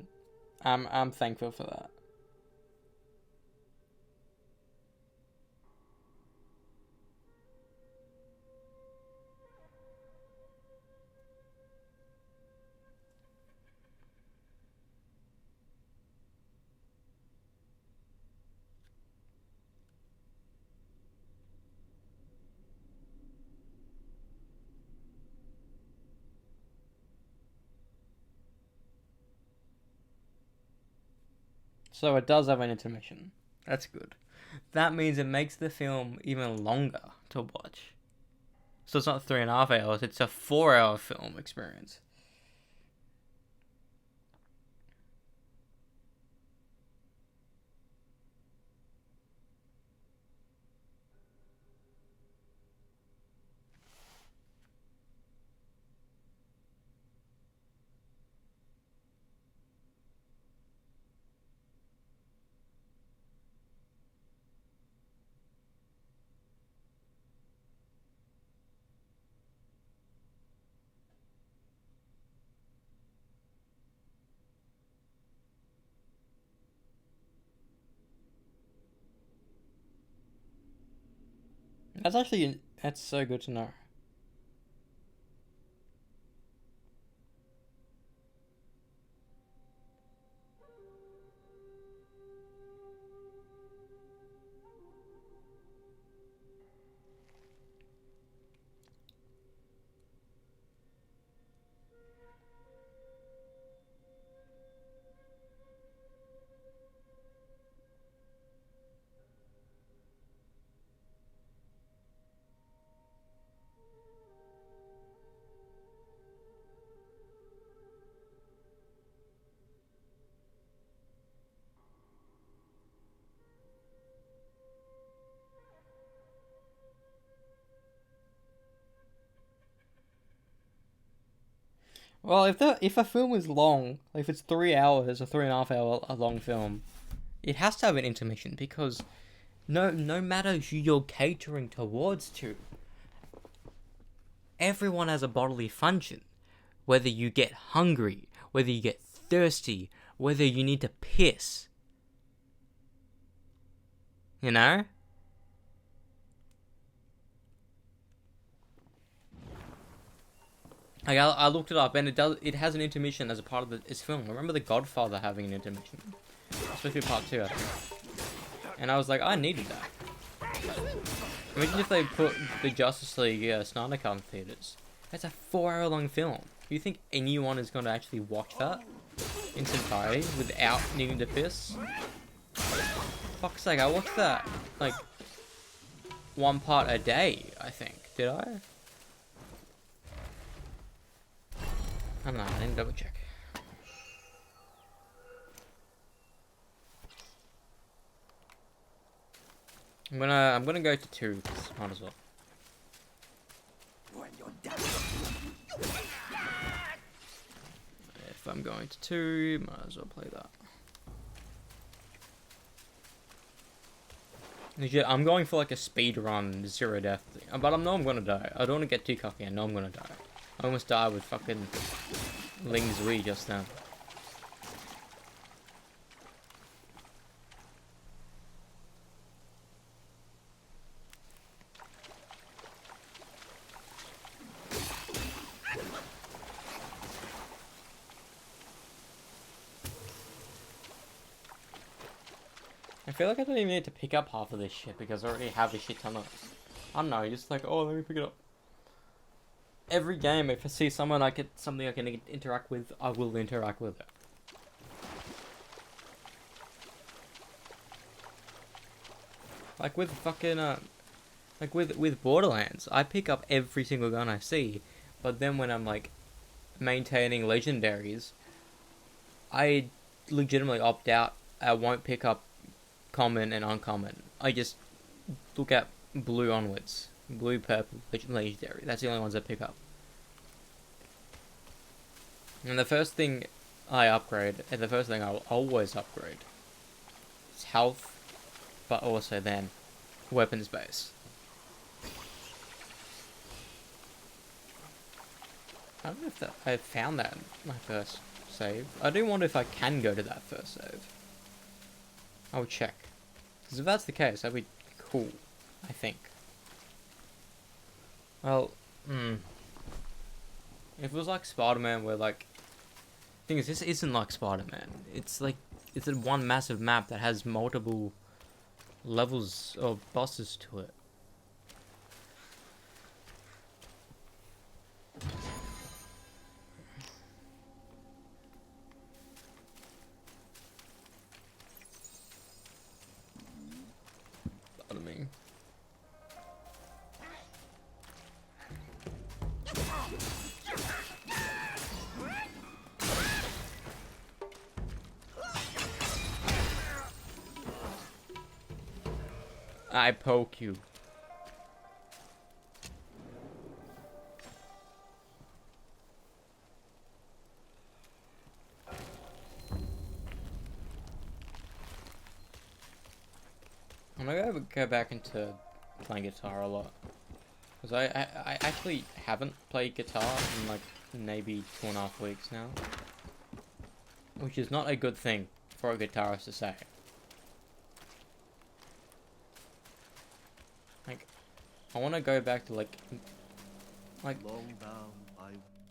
I'm thankful for that. So it does have an intermission. That's good. That means it makes the film even longer to watch. So it's not 3.5 hours, it's a 4-hour film experience. That's so good to know. Well, if a film is long, like if it's 3 hours or 3.5 hour a long film, it has to have an intermission because no matter who you're catering towards to, everyone has a bodily function. Whether you get hungry, whether you get thirsty, whether you need to piss. You know? Like I looked it up and it has an intermission as a part of its film. I remember The Godfather having an intermission. Especially part 2, I think. And I was like, I needed that. Imagine if they put the Justice League Snyder Cut in theaters. That's a 4-hour long film. You think anyone is going to actually watch that in its entirety without needing to piss? Fuck's sake, I watched that like one part a day, I think. Did I? I don't know, I didn't double check. I'm gonna go to 2, might as well. If I'm going to 2, might as well play that. Legit, I'm going for like a speed run, 0 death thing. But I know I'm gonna die. I don't want to get too cocky, I know I'm gonna die. I almost died with fucking Ling Zui just now. I feel like I don't even need to pick up half of this shit because I already have a shit ton of it. I don't know, just like, oh, let me pick it up. Every game, if I see someone I get something I can interact with, I will interact with it. Like with fucking like with Borderlands, I pick up every single gun I see, but then when I'm like maintaining legendaries, I legitimately opt out. I won't pick up common and uncommon. I just look at blue onwards. Blue, purple, legendary. That's the only ones I pick up. And the first thing I upgrade, and the first thing I'll always upgrade, is health, but also then weapons base. I don't know if I found that in my first save. I do wonder if I can go to that first save. I will check. Because if that's the case, that'd be cool, I think. Well, if it was like Spider-Man where like... thing is, this isn't like Spider-Man. It's like, it's a one massive map that has multiple levels of bosses to it. Pardon me. I poke you. I'm gonna go back into playing guitar a lot. Because I actually haven't played guitar in like maybe 2.5 weeks now. Which is not a good thing for a guitarist to say. Like, I want to go back to like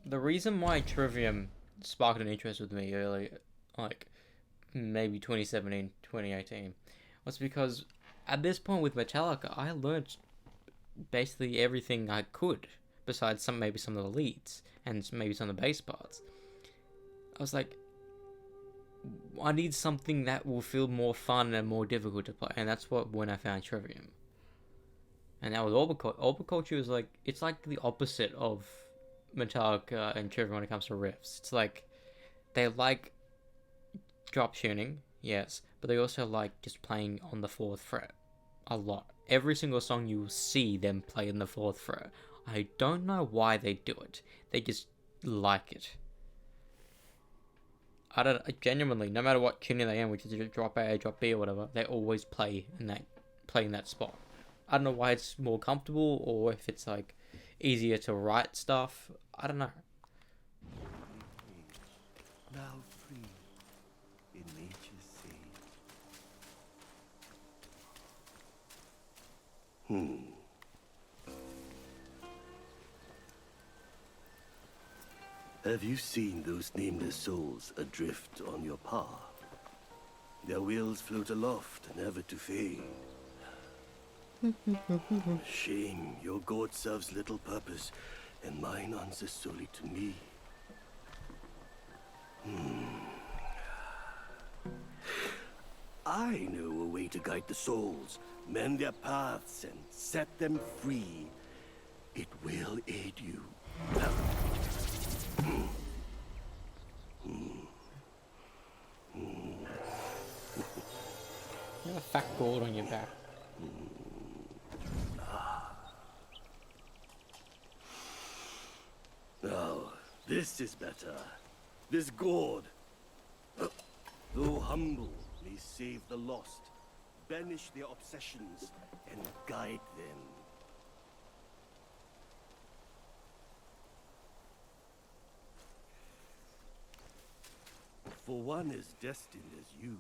the reason why Trivium sparked an interest with me early, like maybe 2017, 2018, was because at this point with Metallica, I learned basically everything I could, besides maybe some of the leads and maybe some of the bass parts. I was like, I need something that will feel more fun and more difficult to play, and that's when I found Trivium. And that was Orbiculture is like, it's like the opposite of Metallica and Trivium when it comes to riffs. It's like, they like drop tuning, yes, but they also like just playing on the 4th fret a lot. Every single song you will see them play in the 4th fret. I don't know why they do it. They just like it. I don't genuinely, no matter what tuning they in, which is drop A, drop B or whatever, they always play in that spot. I don't know why it's more comfortable or if it's like easier to write stuff. I don't know. Now free in nature's sea. Have you seen those nameless souls adrift on your path? Their wheels float aloft, never to fade. Shame, your god serves little purpose, and mine answers solely to me. I know a way to guide the souls, mend their paths, and set them free. It will aid you. You have a fat gourd on your back. Now, this is better. This gourd, though humble, may save the lost, banish their obsessions, and guide them. For one as destined as you,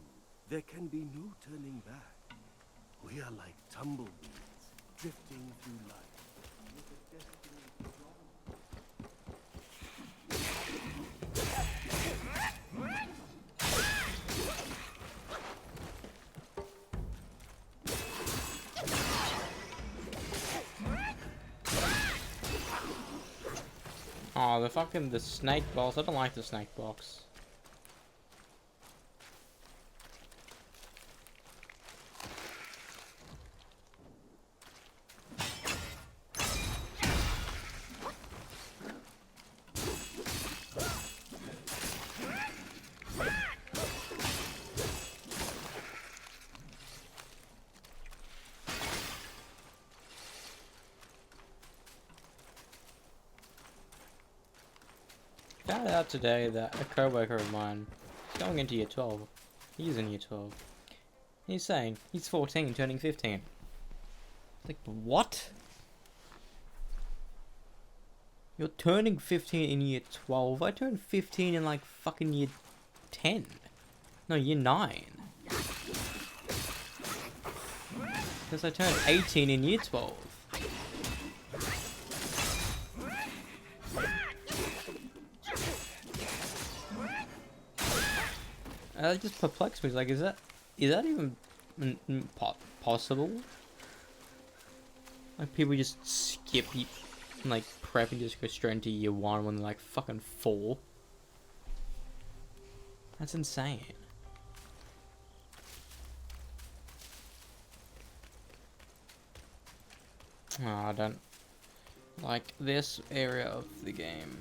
there can be no turning back. We are like tumbleweeds, drifting through life, with a destiny beyond. Oh, the snake boss. I don't like the snake box. Found out today that a co-worker of mine is going into year 12. He's in year 12. He's saying he's 14, turning 15. Like, what? You're turning 15 in year 12. I turned 15 in like fucking year 10. No, year 9. Because I turned 18 in year 12. That just perplexed me. Like, is that even possible? Like, people just skip like prep and just go straight into year 1 when they're like fucking 4. That's insane. Oh, I don't like this area of the game.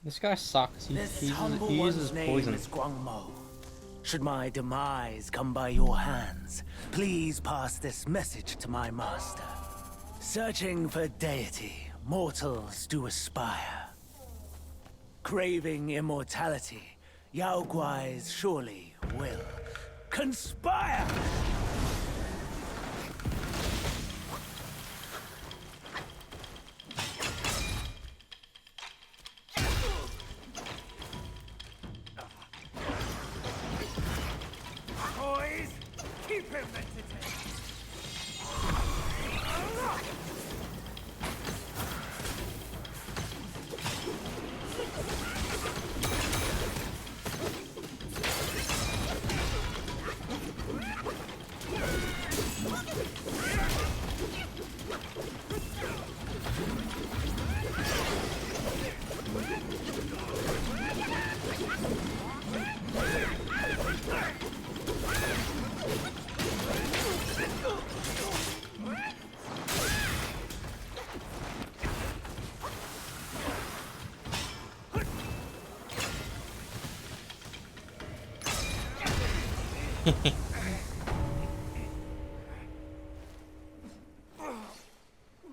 This guy sucks. He uses poison. Is Guangmo. Should my demise come by your hands, please pass this message to my master. Searching for deity, mortals do aspire. Craving immortality, Yao Guais surely will conspire! Boys, keep him entertained.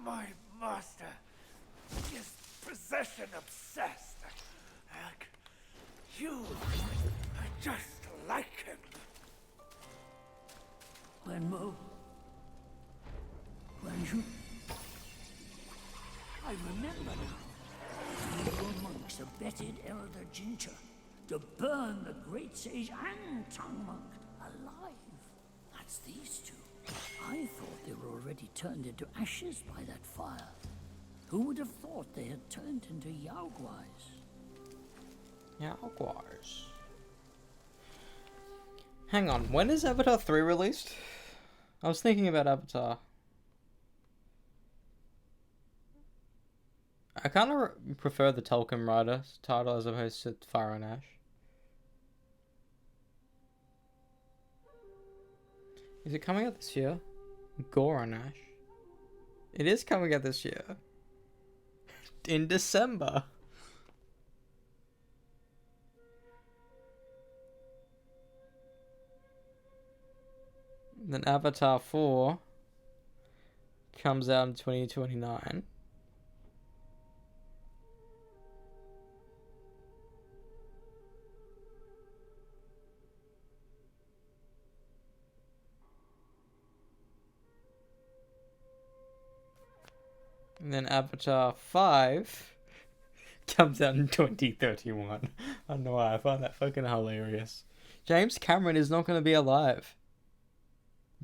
My master is possession obsessed. Heck, you are just like him. Wenmo. Wenju. I remember now. Your monks abetted Elder Jincha to burn the great sage and tongue monk alive. That's these two. I thought they were already turned into ashes by that fire. Who would have thought they had turned into Yaoguais? Jaguars. Hang on, when is Avatar 3 released? I was thinking about Avatar. I kind of prefer the Tolkien Rider title as opposed to Fire and Ash. Is it coming out this year? Gore and Ash. It is coming out this year. In December. Then Avatar 4 comes out in 2029. And then Avatar 5 comes out in 2031. I don't know why, I find that fucking hilarious. James Cameron is not going to be alive.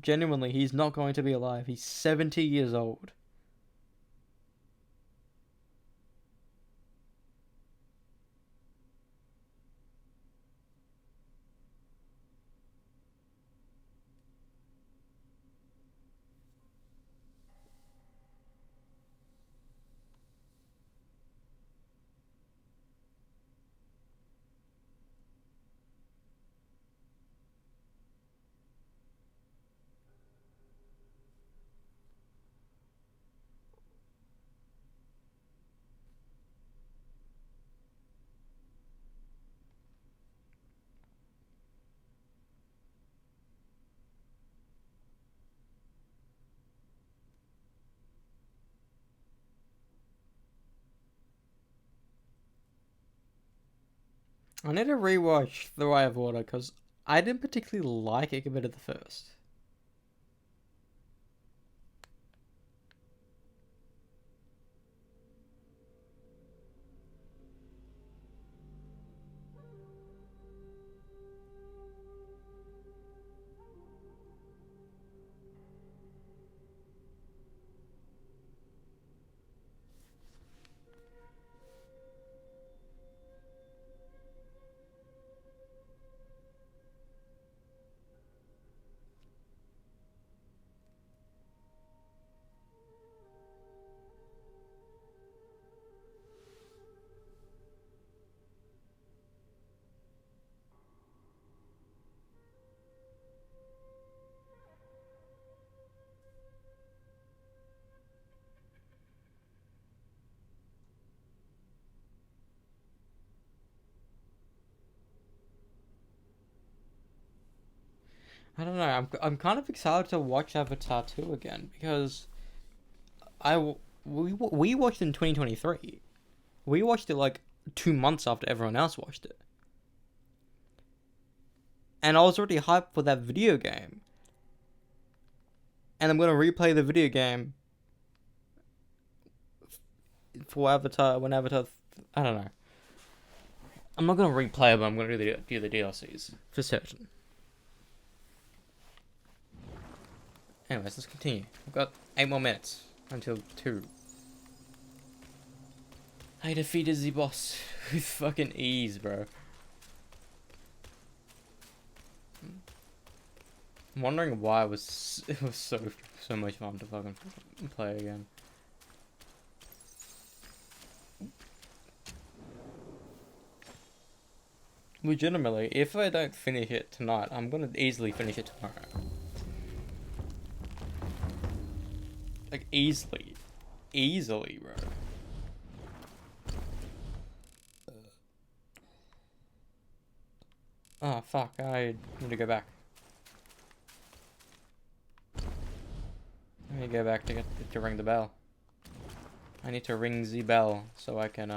Genuinely, he's not going to be alive. He's 70 years old. I need to rewatch The Way of Water because I didn't particularly like it compared to the first. I don't know. I'm kind of excited to watch Avatar 2 again because we watched it in 2023. We watched it like 2 months after everyone else watched it. And I was already hyped for that video game. And I'm going to replay the video game for Avatar when Avatar... I don't know. I'm not going to replay it, but I'm going to do the DLCs for certain. Anyways, let's continue. We've got 8 more minutes until 2. I defeated the boss with fucking ease, bro. I'm wondering why it was so much fun to fucking play again. Legitimately, if I don't finish it tonight, I'm gonna easily finish it tomorrow. Like, easily. Easily, bro. Oh, fuck. I need to go back. I need to go back to ring the bell. I need to ring the bell so I can,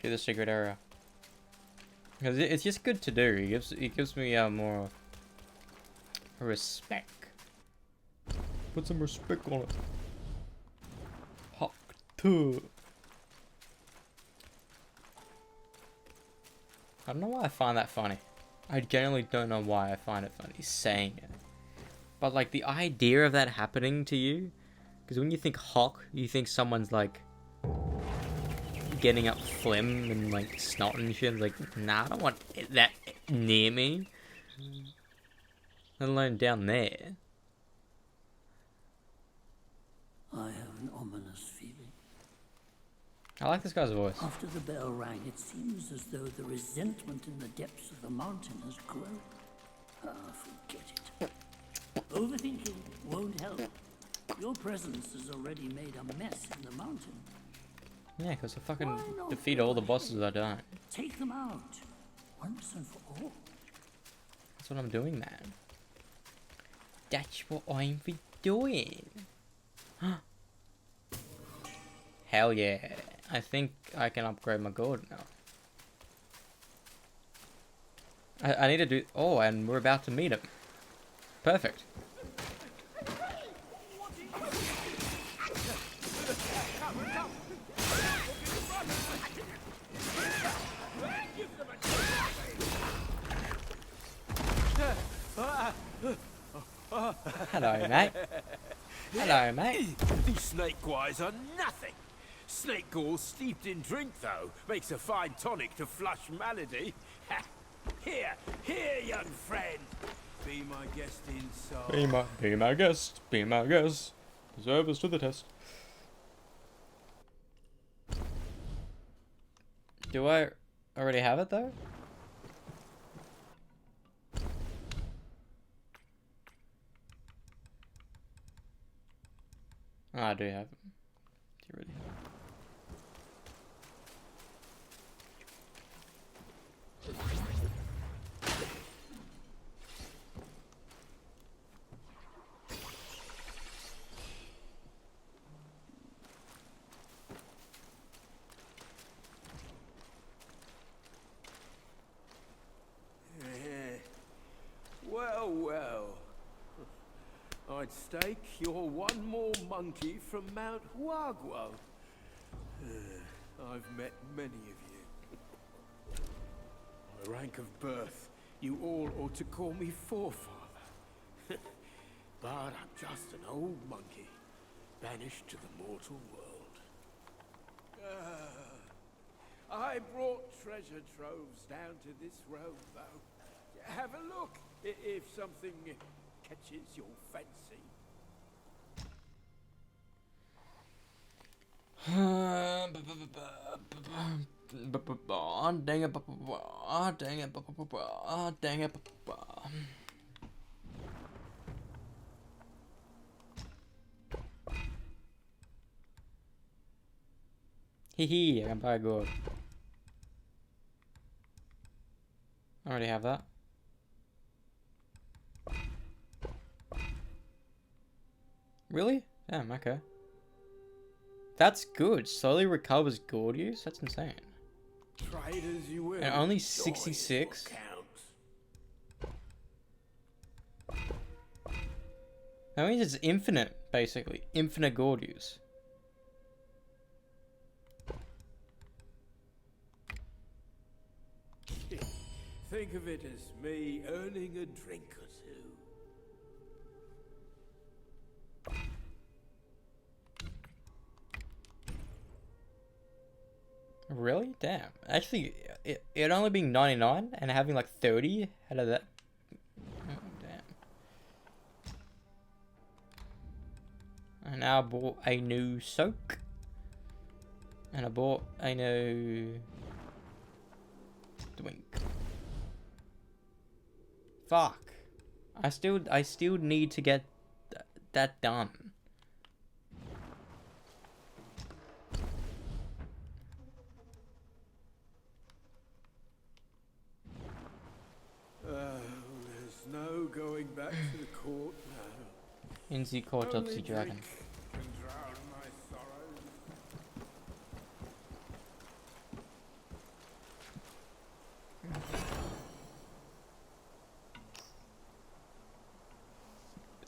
do the secret area. Because it's just good to do. It gives me, more respect. Put some respect on it. Hawk 2. I don't know why I find that funny. I generally don't know why I find it funny saying it. But like the idea of that happening to you, because when you think Hawk, you think someone's like getting up phlegm and like snot and shit. It's like, nah, I don't want that near me. Let alone down there. I have an ominous feeling. I like this guy's voice. After the bell rang, it seems as though the resentment in the depths of the mountain has grown. Ah, forget it. Overthinking won't help. Your presence has already made a mess in the mountain. Yeah, because I fucking Why not defeat go all the ahead? bosses I don't. Take them out, once and for all. That's what I'm doing, man. That's what I'm doing. Hell yeah. I think I can upgrade my gourd now. I need to do... Oh, and we're about to meet him. Perfect. Hello, mate. Hello, mate. These snake guys are nothing. Snake gall steeped in drink, though, makes a fine tonic to flush malady. Here, young friend. Be my guest inside. Be my guest. Be my guest. Deserve us to the test. Do I already have it, though? Oh, I do have it. Do you really have it? Well. I'd stake you're one more monkey from Mount Huaguo. I've met many of you. By rank of birth, you all ought to call me forefather. But I'm just an old monkey, banished to the mortal world. I brought treasure troves down to this road, though. Have a look, if something catches your fancy. Dang it. Dang it. Dang it. Hee, I can buy gold. I already have that. Really? Damn, okay. That's good. Slowly recovers gold use? That's insane. Trade as you will. And only 66? That means it's infinite, basically. Infinite gold use. Think of it as me earning a drink or two. Really? Damn. Actually, it only being 99 and having like 30 out of that. Oh, damn. I now bought a new soak. And I bought a new drink. Fuck. I still need to get that done. There's no going back to the court now. In the court of the dragon. Can drown my sorrows.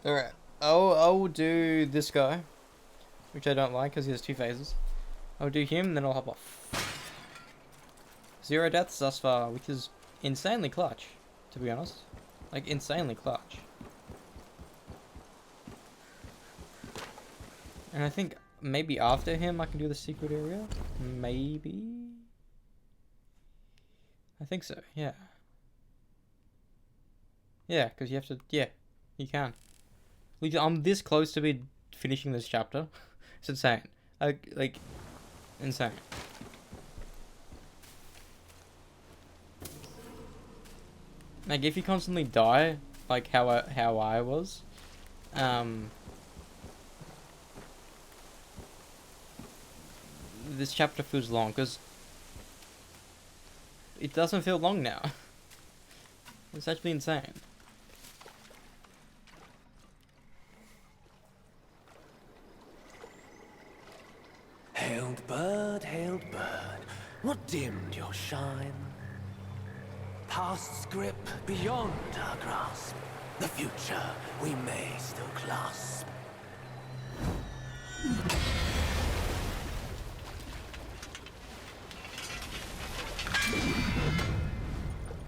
Alright. I'll do this guy. Which I don't like because he has two phases. I'll do him, then I'll hop off. 0 deaths thus far, which is insanely clutch. to be honest. Like, insanely clutch. And I think maybe after him I can do the secret area? Maybe? I think so, yeah. Yeah, because you have to, yeah, you can. Like, I'm this close to be finishing this chapter. It's insane. Like, insane. Like, if you constantly die, like how I was, this chapter feels long, because it doesn't feel long now. It's actually insane. Hailed bird, what dimmed your shine? Past's grip beyond our grasp. The future we may still clasp.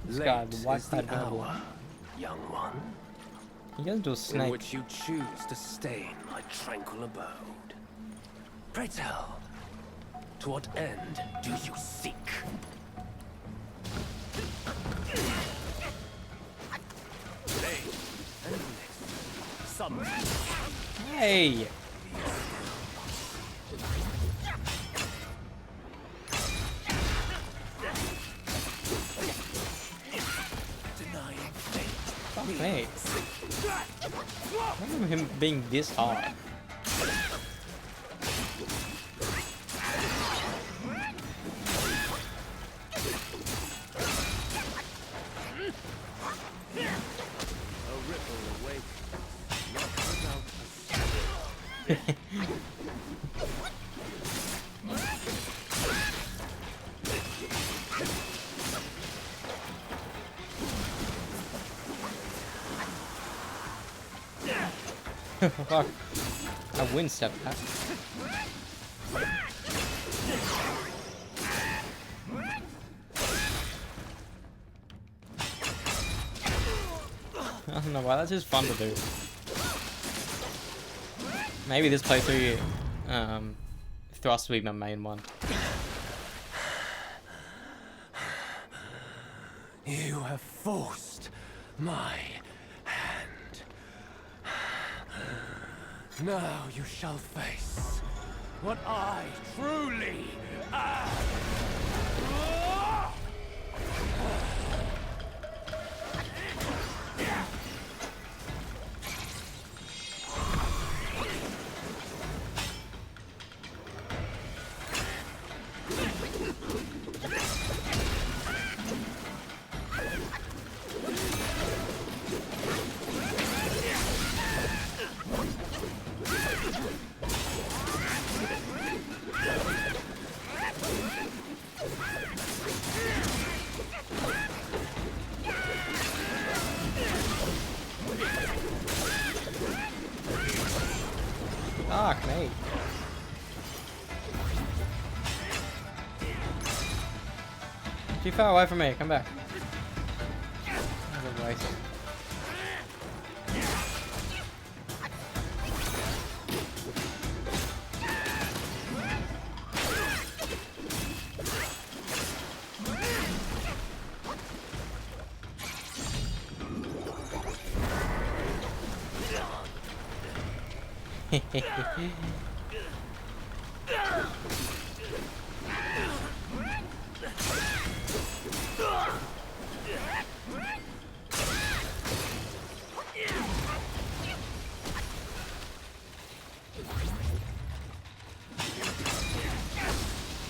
This guy, Late the white is the clad noble. hour, young one, He goes into a in snake. which you choose to stain my tranquil abode. Pray tell, to what end do you seek? Some Hey! denying fate. Fuck me. I remember him being this hard. A ripple awakes, not without a Fuck. I win step back. I don't know why, that's just fun to do. Maybe this playthrough, Thrust will be my main one. You have forced my hand. Now you shall face what I truly am. Fuck me. Too far away from me, come back. What a waste.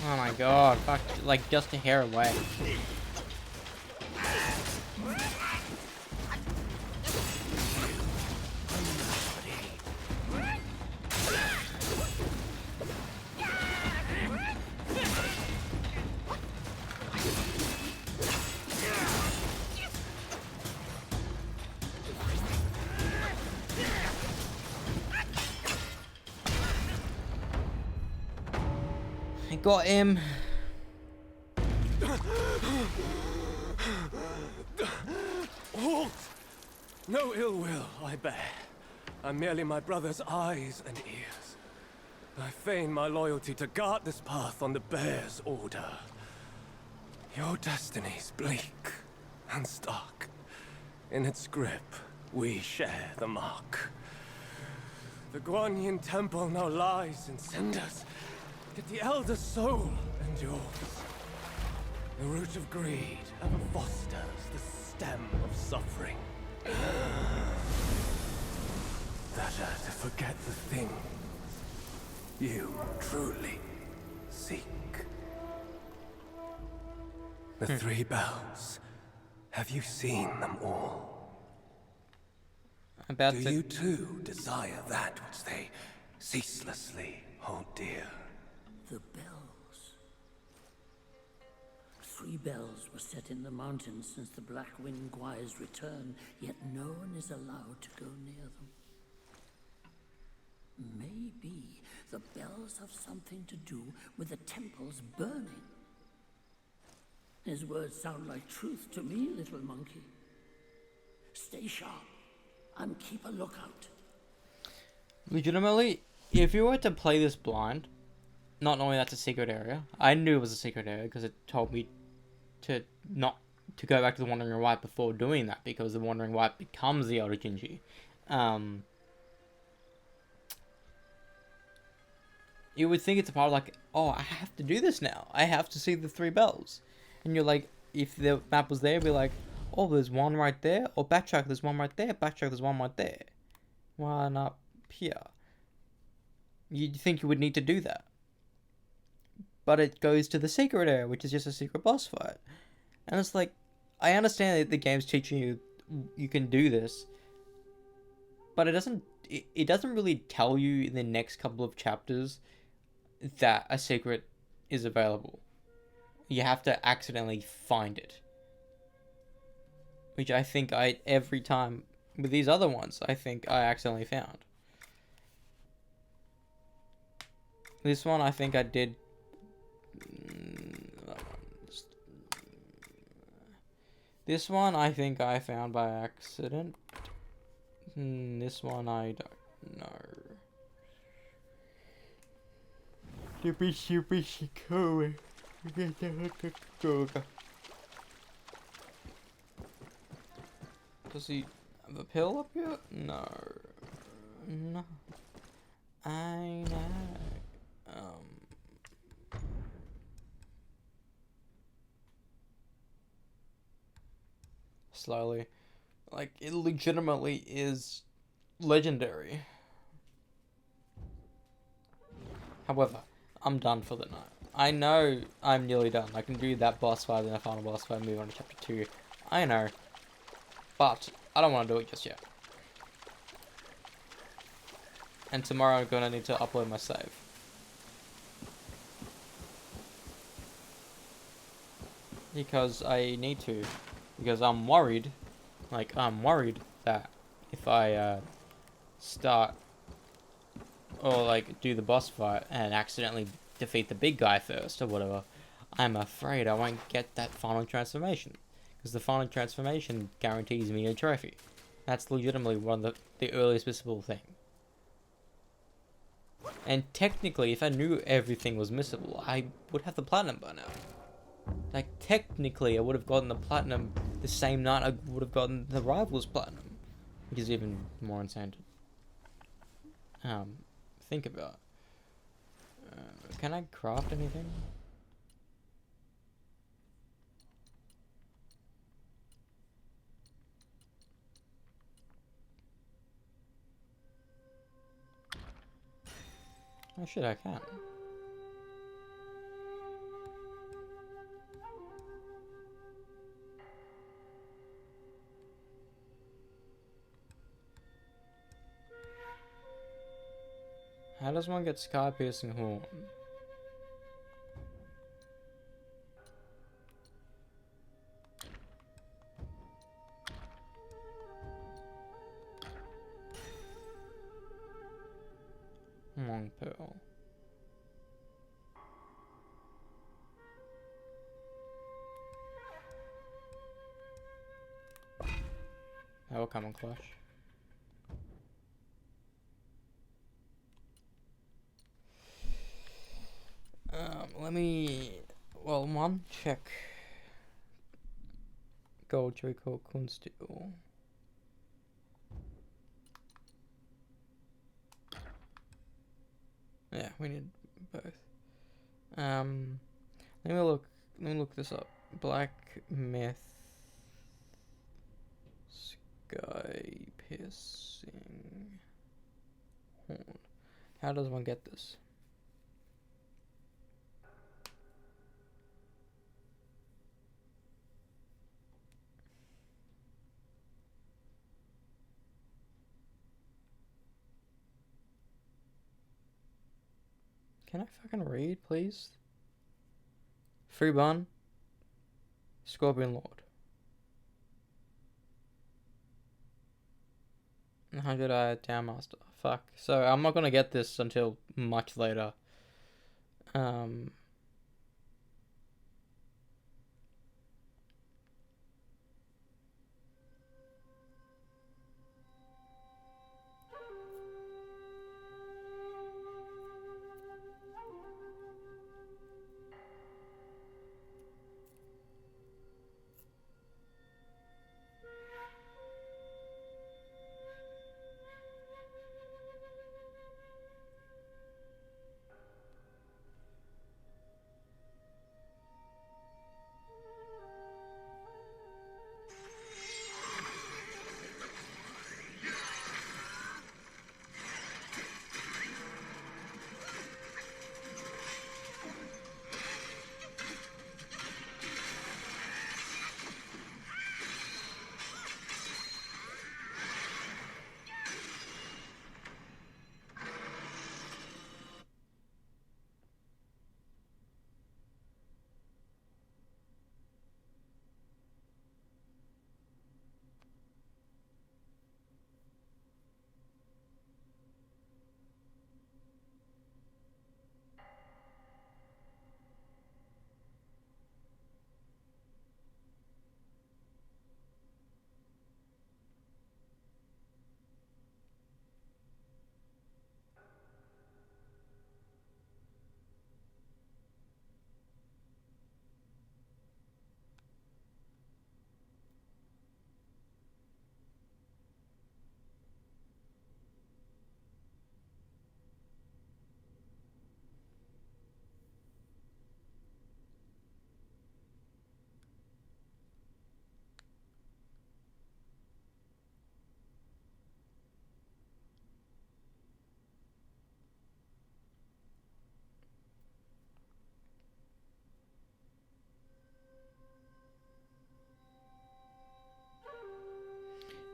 Oh my god, fuck, like just a hair away. I got him. no ill will I bear. I'm merely my brother's eyes and ears. I feign my loyalty to guard this path on the bear's order. Your destiny's bleak and stark. In its grip, we share the mark. The Guanyin temple now lies in cinders, yet the elder soul endures. The root of greed ever fosters the stem of suffering. Better to forget the thing you truly seek. The three bells. Have you seen them all? About Do to... you too desire that which they ceaselessly hold dear? The bells. 3 bells were set in the mountains since the Black Wind Gwy's return, yet no one is allowed to go near them. Maybe the bells have something to do with the temples burning. His words sound like truth to me, little monkey. Stay sharp and keep a lookout. Legitimately, if you were to play this blind, not knowing that's a secret area, I knew it was a secret area because it told me to not to go back to the Wandering White before doing that, because the Wandering White becomes the Elder Genji. You would think it's a part of like, oh, I have to do this now. I have to see the 3 bells. And you're like, if the map was there, it'd be like, oh, there's one right there. Or backtrack, there's one right there. Backtrack, there's one right there. Why not here? You'd think you would need to do that. But it goes to the secret area, which is just a secret boss fight. And it's like, I understand that the game's teaching you you can do this. But it doesn't really tell you in the next couple of chapters that a secret is available. You have to accidentally find it. Which I think every time with these other ones, I think I accidentally found. This one I think I did. This one I think I found by accident. This one I don't know. Does he have a pill up here? No. No. I know. Slowly. Like, it legitimately is legendary. However, I'm done for the night. I know I'm nearly done. I can do that boss fight and the final boss fight and move on to chapter 2. I know. But I don't want to do it just yet. And tomorrow I'm going to need to upload my save. Because I need to. Because I'm worried. Like, I'm worried that if I start or like do the boss fight and accidentally defeat the big guy first or whatever, I'm afraid I won't get that final transformation. Because the final transformation guarantees me a trophy. That's legitimately one of the earliest missable thing. And technically, if I knew everything was missable, I would have the platinum by now. Like, technically, I would have gotten the platinum the same night I would have gotten the Rivals platinum. Which is even more insane to think about. Can I craft anything? Oh shit, I can. How does one get sky-piercing horn? Long pearl. That will come in clutch. Let me... Well, one, check. Gold, Draco, Kunsteel. Yeah, we need both. Let me look. Let me look this up. Black Myth. Sky piercing horn. How does one get this? Can I fucking read, please? Free bun. Scorpion Lord. 100 Eye Town Master. Fuck. So I'm not gonna get this until much later.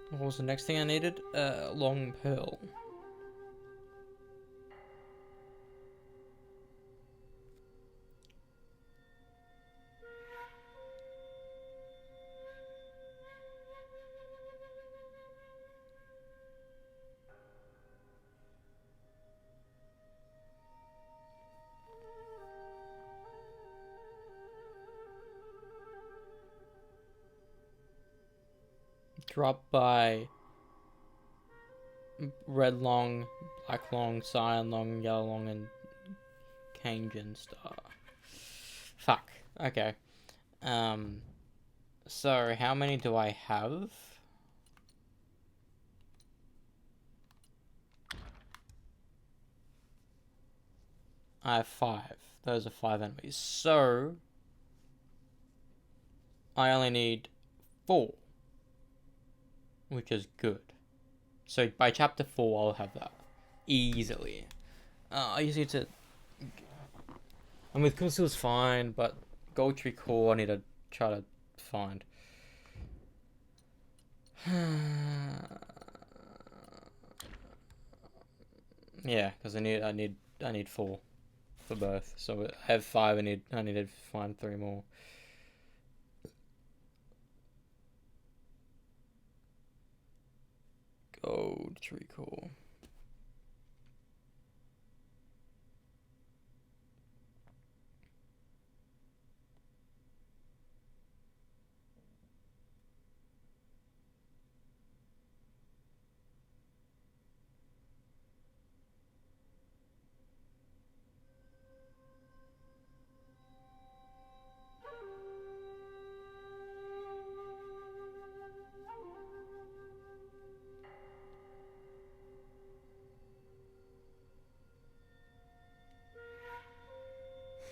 What was the next thing I needed? Long Pearl. Dropped by Red Long, Black Long, Cyan Long, Yellow Long, and Kangen Star. Fuck. Okay. So how many do I have? I have 5. Those are 5 enemies. So I only need 4, which is good. So by chapter 4, I'll have that easily. I just need to. I mean, Kunstle's fine, but Gold Tree Core I need to try to find. Yeah, because I need 4 for both. So I have 5. I need to find 3 more. Gold Tree Core.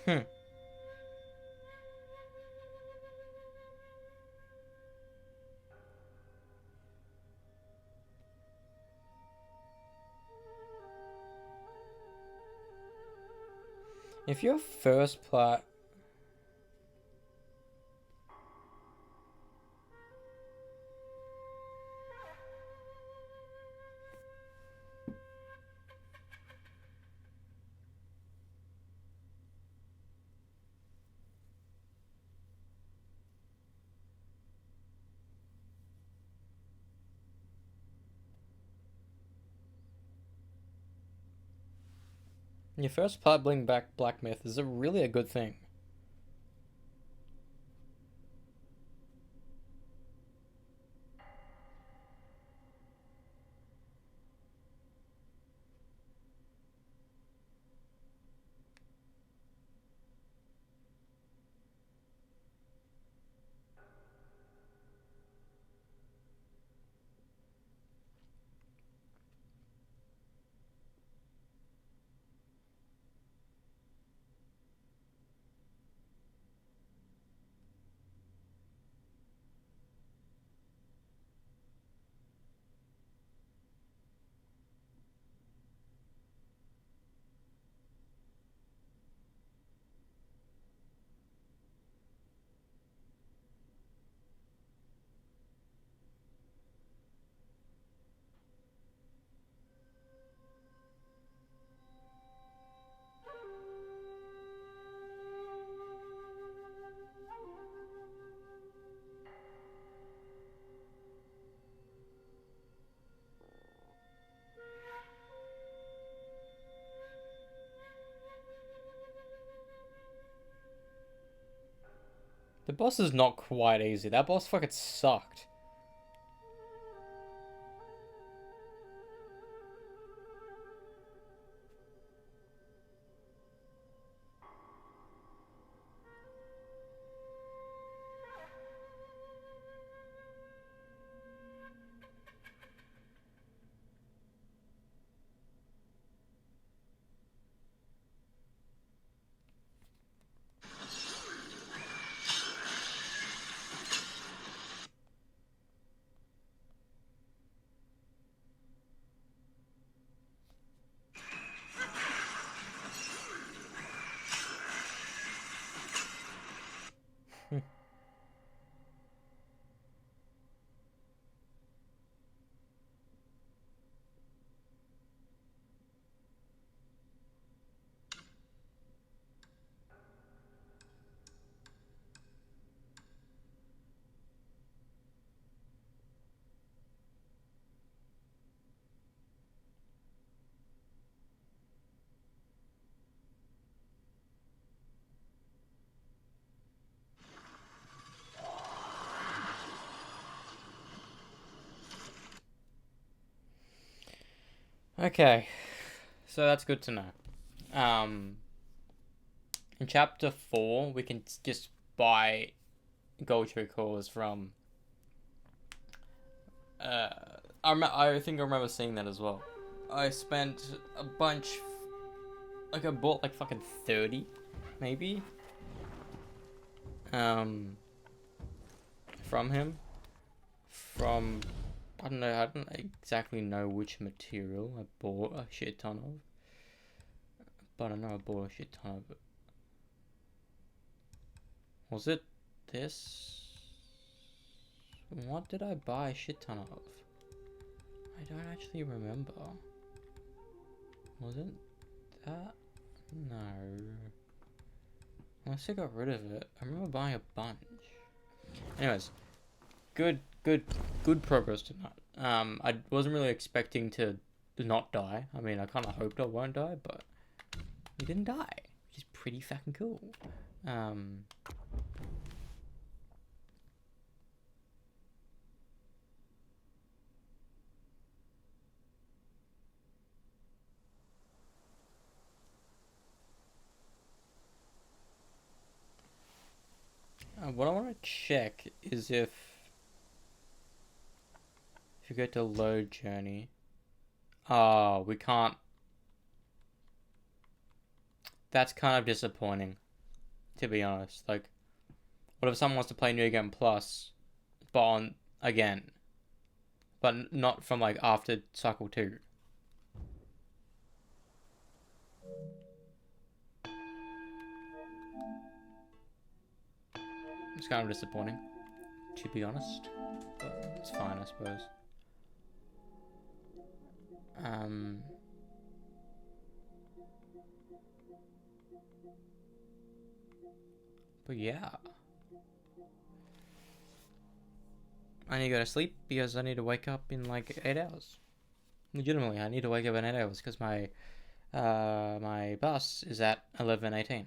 Hmm. If your first plot... Your first plot bring back Black Myth is really a good thing. The boss is not quite easy. That boss fucking sucked. Okay, so that's good to know. In chapter 4, we can just buy gold tree cores from... I think I remember seeing that as well. I spent a bunch... Like, I bought like fucking 30, maybe? From him. From... I don't exactly know which material I bought a shit ton of. But I know I bought a shit ton of it. Was it this? What did I buy a shit ton of? I don't actually remember. Was it that? No. Unless I got rid of it. I remember buying a bunch. Anyways, good progress tonight. I wasn't really expecting to not die. I mean, I kind of hoped I won't die, but we didn't die, which is pretty fucking cool. What I want to check is if you go to load journey. Oh, we can't. That's kind of disappointing. to be honest. Like, what if someone wants to play New Game Plus, but on again, but not from like after cycle 2? It's kind of disappointing, to be honest, but it's fine, I suppose. But yeah, I need to go to sleep because I need to wake up in like 8 hours. Legitimately, I need to wake up in 8 hours because my my bus is at 11:18.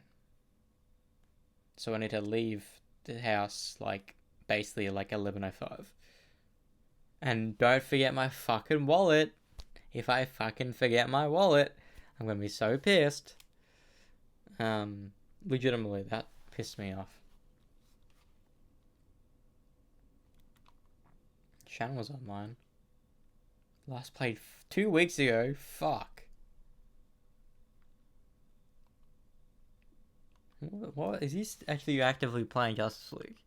So I need to leave the house like basically like 11:05. And don't forget my fucking wallet. If I fucking forget my wallet, I'm gonna be so pissed. Legitimately, that pissed me off. Shannon was online. Last played 2 weeks ago. Fuck. What is he actually actively playing Justice League?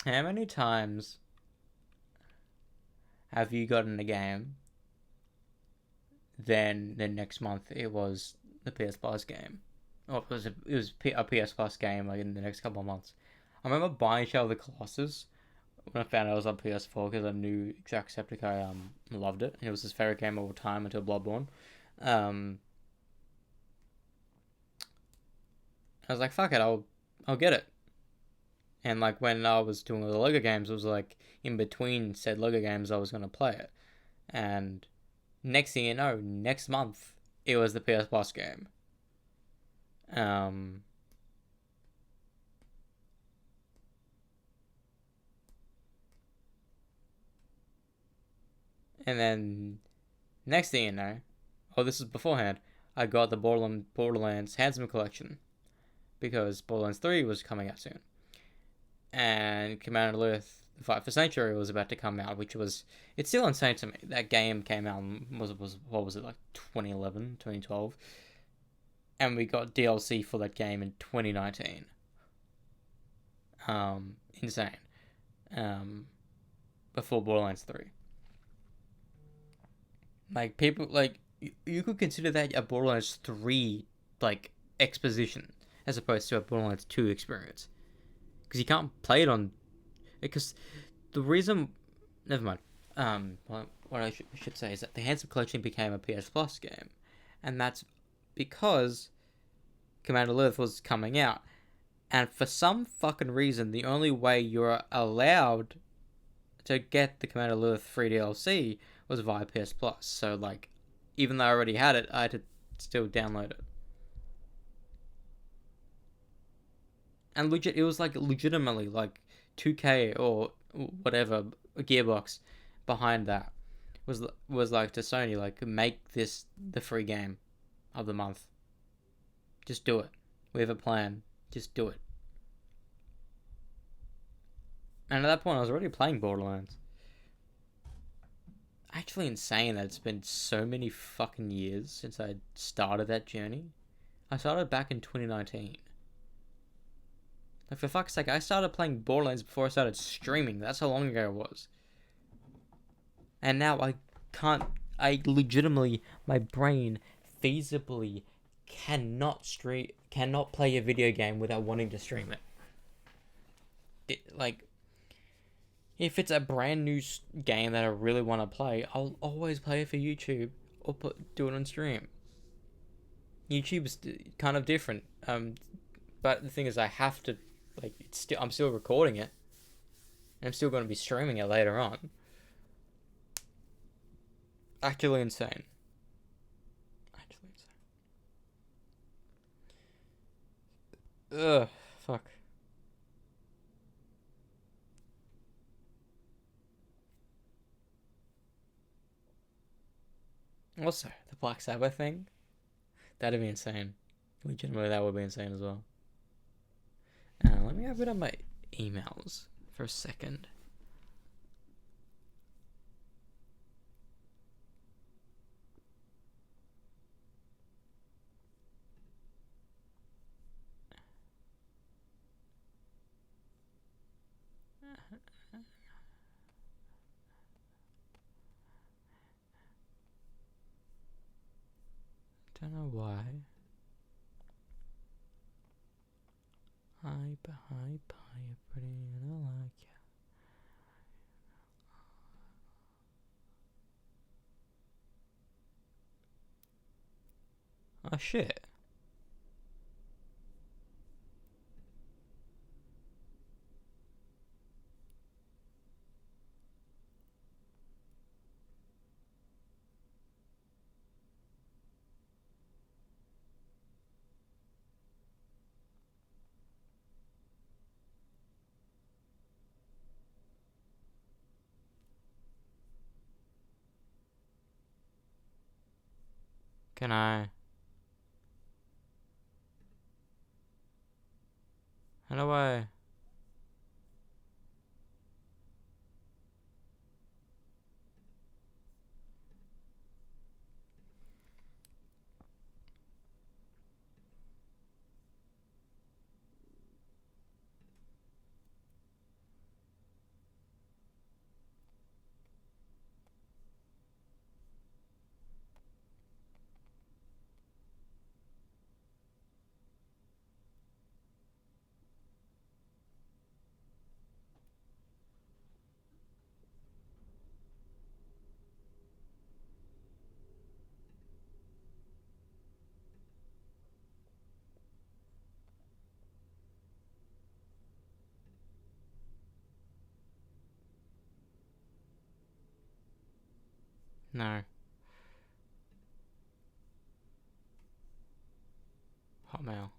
How many times have you gotten a game, then the next month it was the PS Plus game? Or it was a PS Plus game like in the next couple of months. I remember buying Shadow of the Colossus when I found out it was on PS4 because I knew Jacksepticeye loved it. It was his favorite game of all time until Bloodborne. I was like, fuck it, I'll get it. And like when I was doing the Lego games, it was like in between said Lego games I was gonna play it. And next thing you know, next month it was the PS Plus game. And then next thing you know, this is beforehand, I got the Borderlands Handsome Collection because Borderlands 3 was coming out soon. And Commander Earth, The Fight for Sanctuary was about to come out, which was, it's still insane to me. That game came out, what was it, like 2011, 2012? And we got DLC for that game in 2019. Insane. Before Borderlands 3. Like, people, like, you could consider that a Borderlands 3, like, exposition, as opposed to a Borderlands 2 experience. Because you can't play it on... Because the reason... Never mind. What I should say is that the Handsome Collection became a PS Plus game. And that's because Commander Earth was coming out. And for some fucking reason, the only way you're allowed to get the Commander Earth free DLC was via PS Plus. So, like, even though I already had it, I had to still download it. And legit, it was like legitimately like 2K or whatever Gearbox behind that was like to Sony, like, make this the free game of the month. Just do it. We have a plan. Just do it. And at that point, I was already playing Borderlands. Actually insane that it's been so many fucking years since I started that journey. I started back in 2019. Like, for fuck's sake, I started playing Borderlands before I started streaming. That's how long ago it was. And now I legitimately, my brain feasibly cannot play a video game without wanting to stream it. Like, if it's a brand new game that I really want to play, I'll always play it for YouTube or do it on stream. YouTube's kind of different. But the thing is, I have to, like, I'm still recording it. And I'm still going to be streaming it later on. Actually insane. Ugh, fuck. Also, the Black Sabbath thing, that'd be insane. Legitimately, that would be insane as well. Let me open up my emails for a second. Don't know why. Hi, you're pretty and I like you. Oh shit. Can I? How do I? No. Hotmail.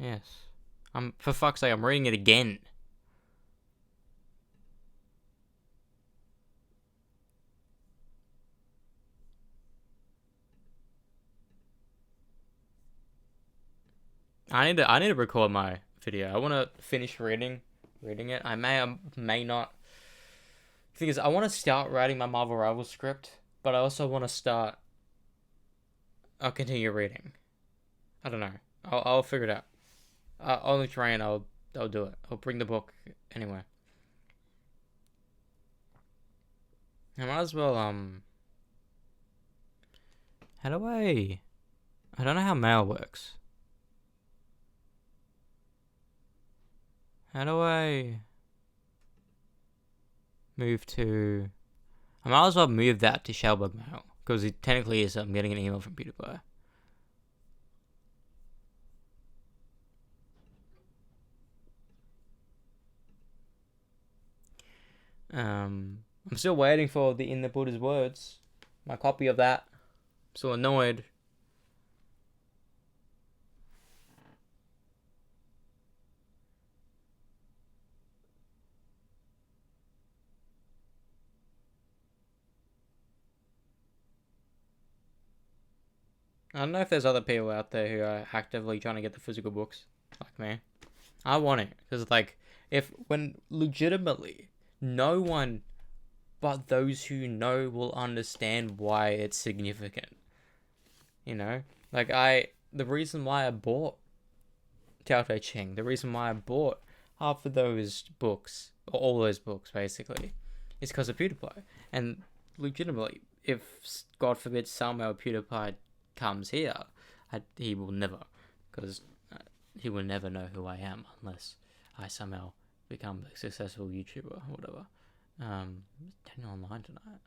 Yes. For fuck's sake, I'm reading it again. I need to record my video. I want to finish reading it. I may not. The thing is, I want to start writing my Marvel Rivals script, but I also want to start. I'll continue reading. I don't know. I'll figure it out. On the train, I'll do it. I'll bring the book anyway. I might as well How do I don't know how mail works. How do I move to? I might as well move that to Shelburne Mail because it technically is. I'm getting an email from PewDiePie. I'm still waiting for the In the Buddha's Words, my copy of that. I'm still annoyed. I don't know if there's other people out there who are actively trying to get the physical books like me. I want it because, like, when legitimately no one but those who know will understand why it's significant. You know, like the reason why I bought Tao Te Ching, the reason why I bought half of those books or all those books basically, is because of PewDiePie. And legitimately, if God forbid somehow PewDiePie comes here, he will never, because he will never know who I am unless I somehow become a successful YouTuber or whatever. Daniel online tonight.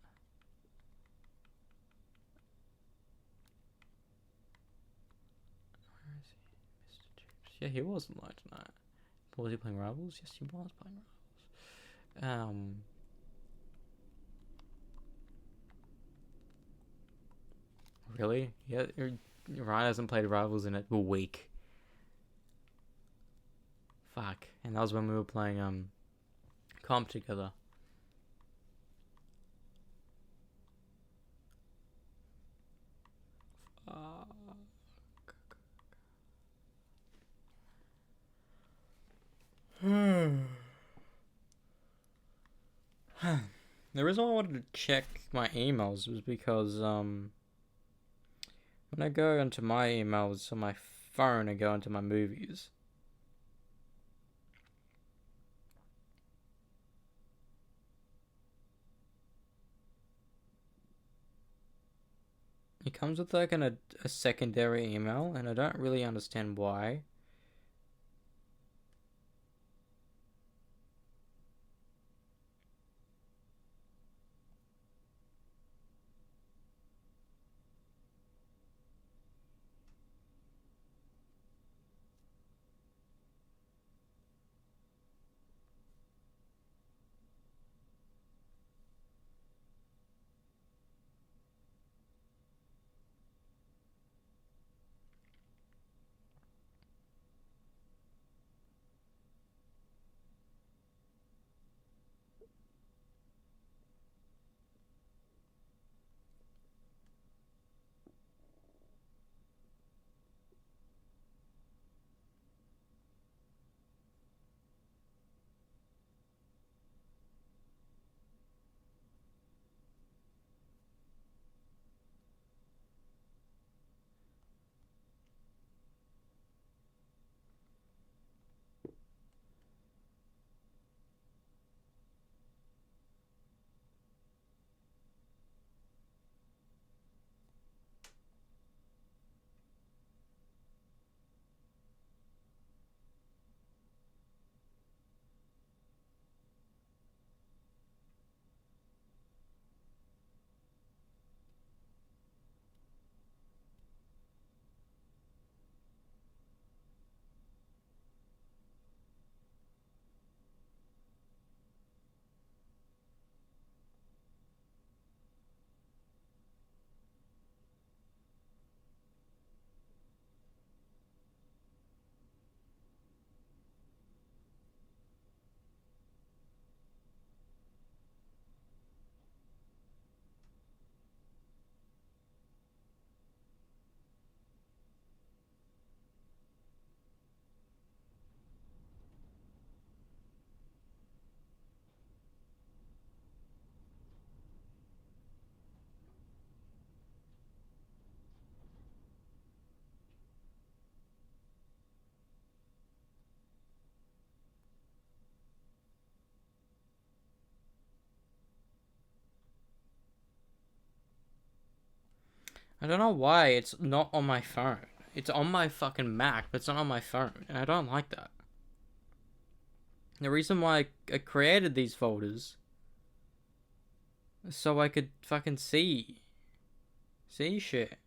Where is he? Mr. Chips. Yeah, he was online tonight. Was he playing Rivals? Yes, he was playing Rivals. Really? Yeah, Ryan hasn't played Rivals in a week. Fuck. And that was when we were playing comp together. The reason why I wanted to check my emails was because when I go into my emails on my phone and go into my movies, it comes with like a secondary email, and I don't really understand why. I don't know why it's not on my phone. It's on my fucking Mac, but it's not on my phone, and I don't like that. The reason why I created these folders is so I could fucking see shit.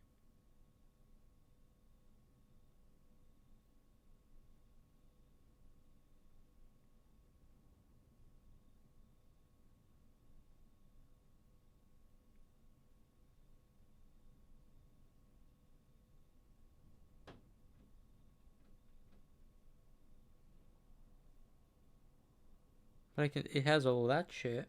But it has all that shit.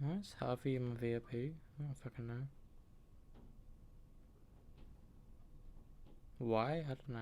Why is Harvey in my VIP? I don't fucking know. Why? I don't know.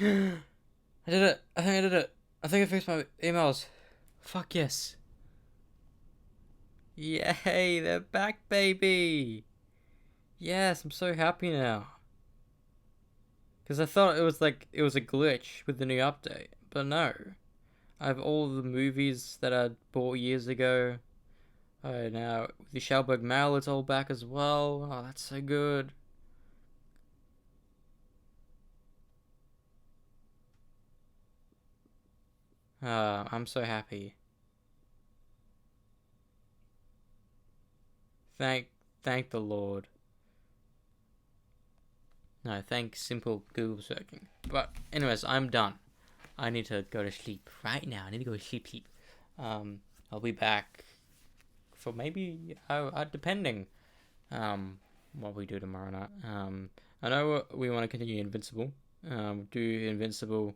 I did it. I think I did it. I think I fixed my emails. Fuck yes. Yay, they're back, baby. Yes, I'm so happy now. Because I thought it was like, it was a glitch with the new update. But no. I have all the movies that I bought years ago. Oh, now the Shelberg Mail is all back as well. Oh, that's so good. I'm so happy. Thank, thank the Lord. No, thank simple Google searching. But anyways, I'm done. I need to go to sleep right now. I need to go to sleep. I'll be back for maybe depending what we do tomorrow night. I know we want to continue Invincible. Do Invincible.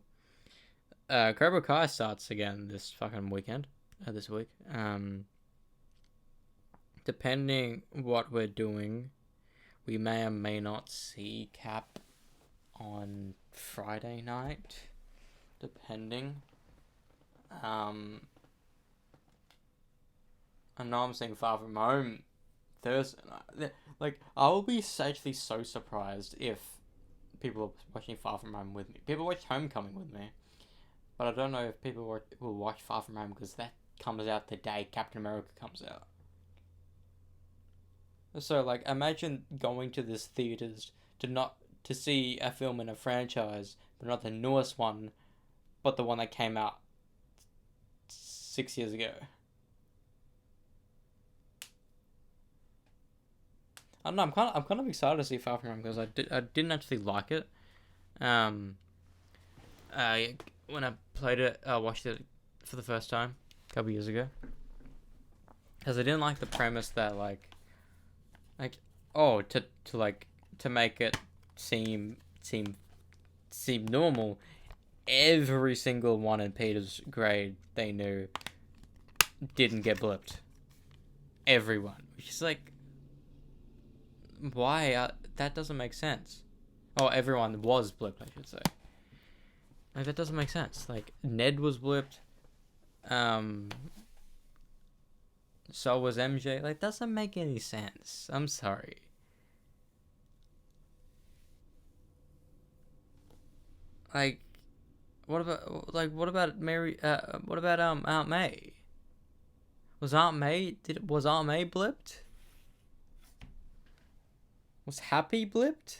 Cobra Kai starts again this fucking weekend. This week. Depending what we're doing, we may or may not see Cap on Friday night. Depending. I know I'm seeing Far From Home Thursday night. Like, I will be actually so surprised if people are watching Far From Home with me. People watch Homecoming with me. But I don't know if people will watch Far From Home because that comes out the day Captain America comes out. So, like, imagine going to this theaters to see a film in a franchise, but not the newest one, but the one that came out 6 years ago. I don't know. I'm kind of excited to see Far From Home because I didn't actually like it. When I played it, I watched it for the first time a couple years ago, because I didn't like the premise that like to make it seem normal. Every single one in Peter's grade they knew didn't get blipped. Everyone, which is like, why? That doesn't make sense. Oh, everyone was blipped, I should say. Like, that doesn't make sense. Like, Ned was blipped. So was MJ. Like, doesn't make any sense. I'm sorry. Like, what about Mary? What about Aunt May? Was Aunt May blipped? Was Happy blipped?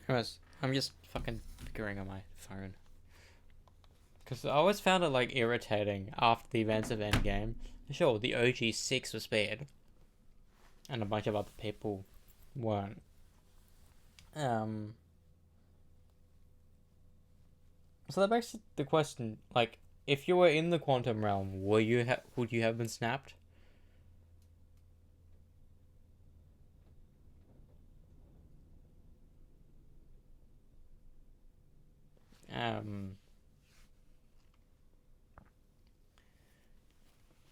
Anyways, I'm just fucking figuring on my phone. Because I always found it, like, irritating after the events of Endgame. Sure, the OG 6 was spared. And a bunch of other people weren't. So that begs the question, like, if you were in the quantum realm, would you have been snapped?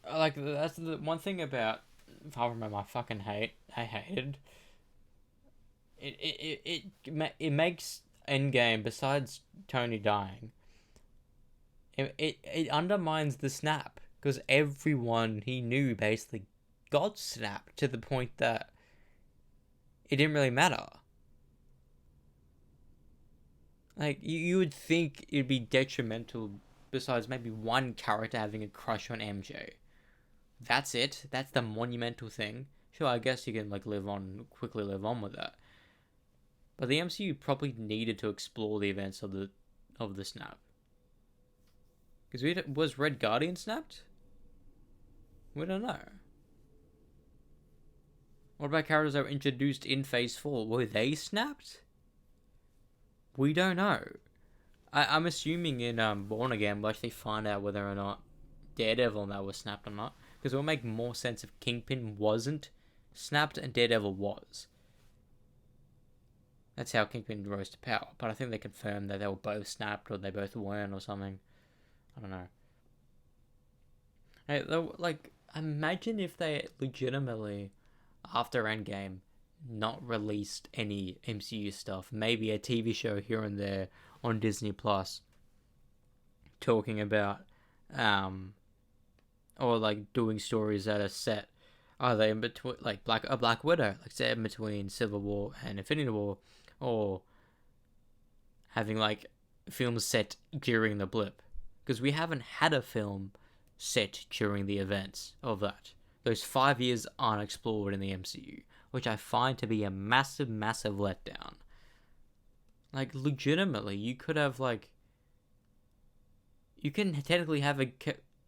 Like, that's the one thing about Far From Home I hated. It makes Endgame, besides Tony dying, it undermines the snap, because everyone he knew basically got snapped to the point that it didn't really matter. Like, you would think it'd be detrimental, besides maybe one character having a crush on MJ. That's it. That's the monumental thing. Sure, I guess you can, like, quickly live on with that. But the MCU probably needed to explore the events of the snap. Because was Red Guardian snapped? We don't know. What about characters that were introduced in Phase 4? Were they snapped? We don't know. I'm assuming in Born Again we'll actually find out whether or not Daredevil now was snapped or not. Because it will make more sense if Kingpin wasn't snapped and Daredevil was. That's how Kingpin rose to power. But I think they confirmed that they were both snapped or they both weren't or something. I don't know. Hey, like, imagine if they legitimately, after Endgame, not released any MCU stuff. Maybe a TV show here and there on Disney Plus, talking about, or like doing stories that are set either in between, like Black Widow, like set in between Civil War and Infinity War, or having like films set during the blip, because we haven't had a film set during the events of that. Those 5 years aren't explored in the MCU, which I find to be a massive, massive letdown. Like, legitimately, you could have, like, you can technically have a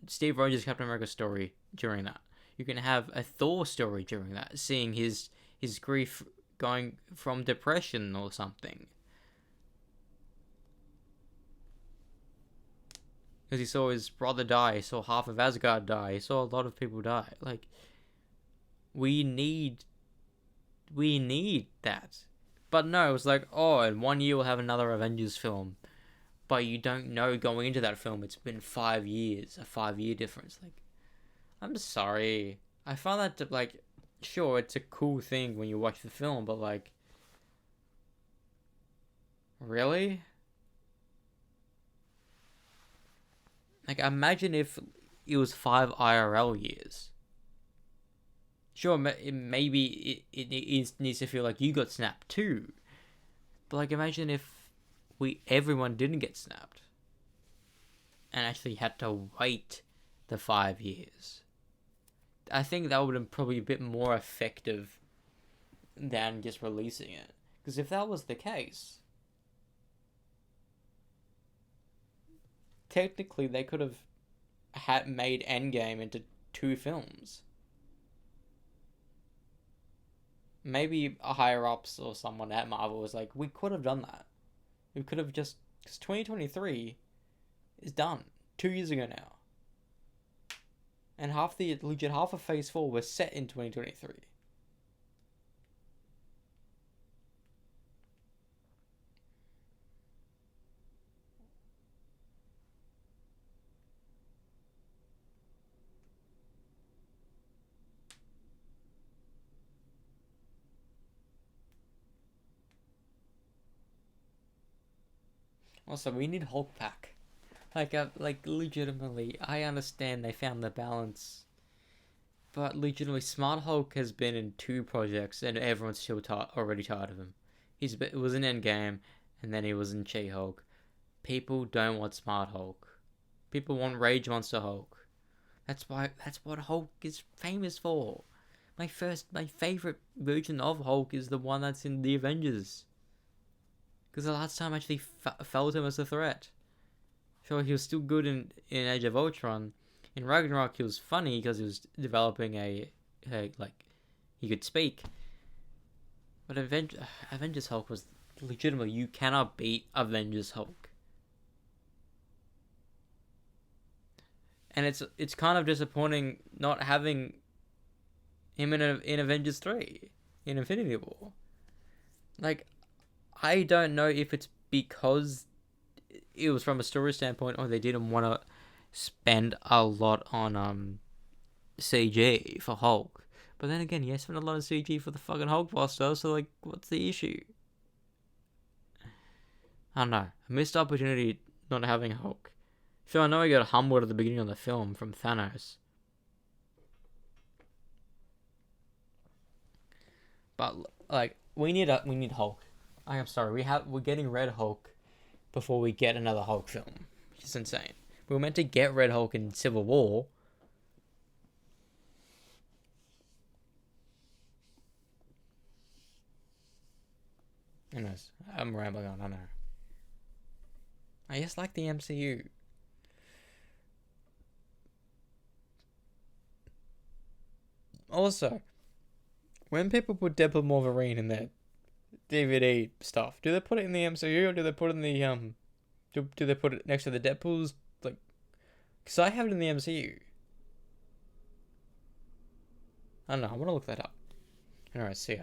Steve Rogers Captain America story during that. You can have a Thor story during that, seeing his grief going from depression or something. Because he saw his brother die, he saw half of Asgard die, he saw a lot of people die. Like, we need that. But no, it was like, oh, in 1 year we'll have another Avengers film. But you don't know going into that film, it's been 5 years, a 5-year difference. Like, I'm sorry. I find that, like, sure, it's a cool thing when you watch the film, but, like, really? Like, imagine if it was 5 IRL years. Sure, maybe it needs to feel like you got snapped too. But, like, imagine if everyone didn't get snapped. And actually had to wait the 5 years. I think that would have probably a bit more effective than just releasing it. Because if that was the case, technically they could have made Endgame into 2 films. Maybe higher ups or someone at Marvel was like, we could have done that. We could have just, because 2023 is done 2 years ago now, and half of Phase 4 was set in 2023. Also, we need Hulk back. Like legitimately, I understand they found the balance, but legitimately, Smart Hulk has been in 2 projects, and everyone's still already tired of him. It was in Endgame, and then he was in She-Hulk. People don't want Smart Hulk. People want Rage Monster Hulk. That's what Hulk is famous for. My favorite version of Hulk is the one that's in the Avengers. Because the last time I actually felt him as a threat. Sure, he was still good in Age of Ultron. In Ragnarok, he was funny because he was developing a like, he could speak. But Avengers Hulk was legitimately, you cannot beat Avengers Hulk. And it's kind of disappointing not having him in Avengers 3, in Infinity War. Like, I don't know if it's because it was from a story standpoint or they didn't want to spend a lot on CG for Hulk. But then again, yes, spent a lot of CG for the fucking Hulkbuster, so like, what's the issue? I don't know. A missed opportunity not having Hulk. Sure, I know he got humbled at the beginning of the film from Thanos. But like, we need Hulk. I'm sorry, we're getting Red Hulk before we get another Hulk film. It's insane. We were meant to get Red Hulk in Civil War. Anyways, I'm rambling on, I know. I just like the MCU. Also, when people put Deadpool Wolverine in their DVD stuff, do they put it in the MCU or do they put it in the do they put it next to the Deadpool's, like, because I have it in the MCU. I don't know, I want to look that up. Alright, see ya.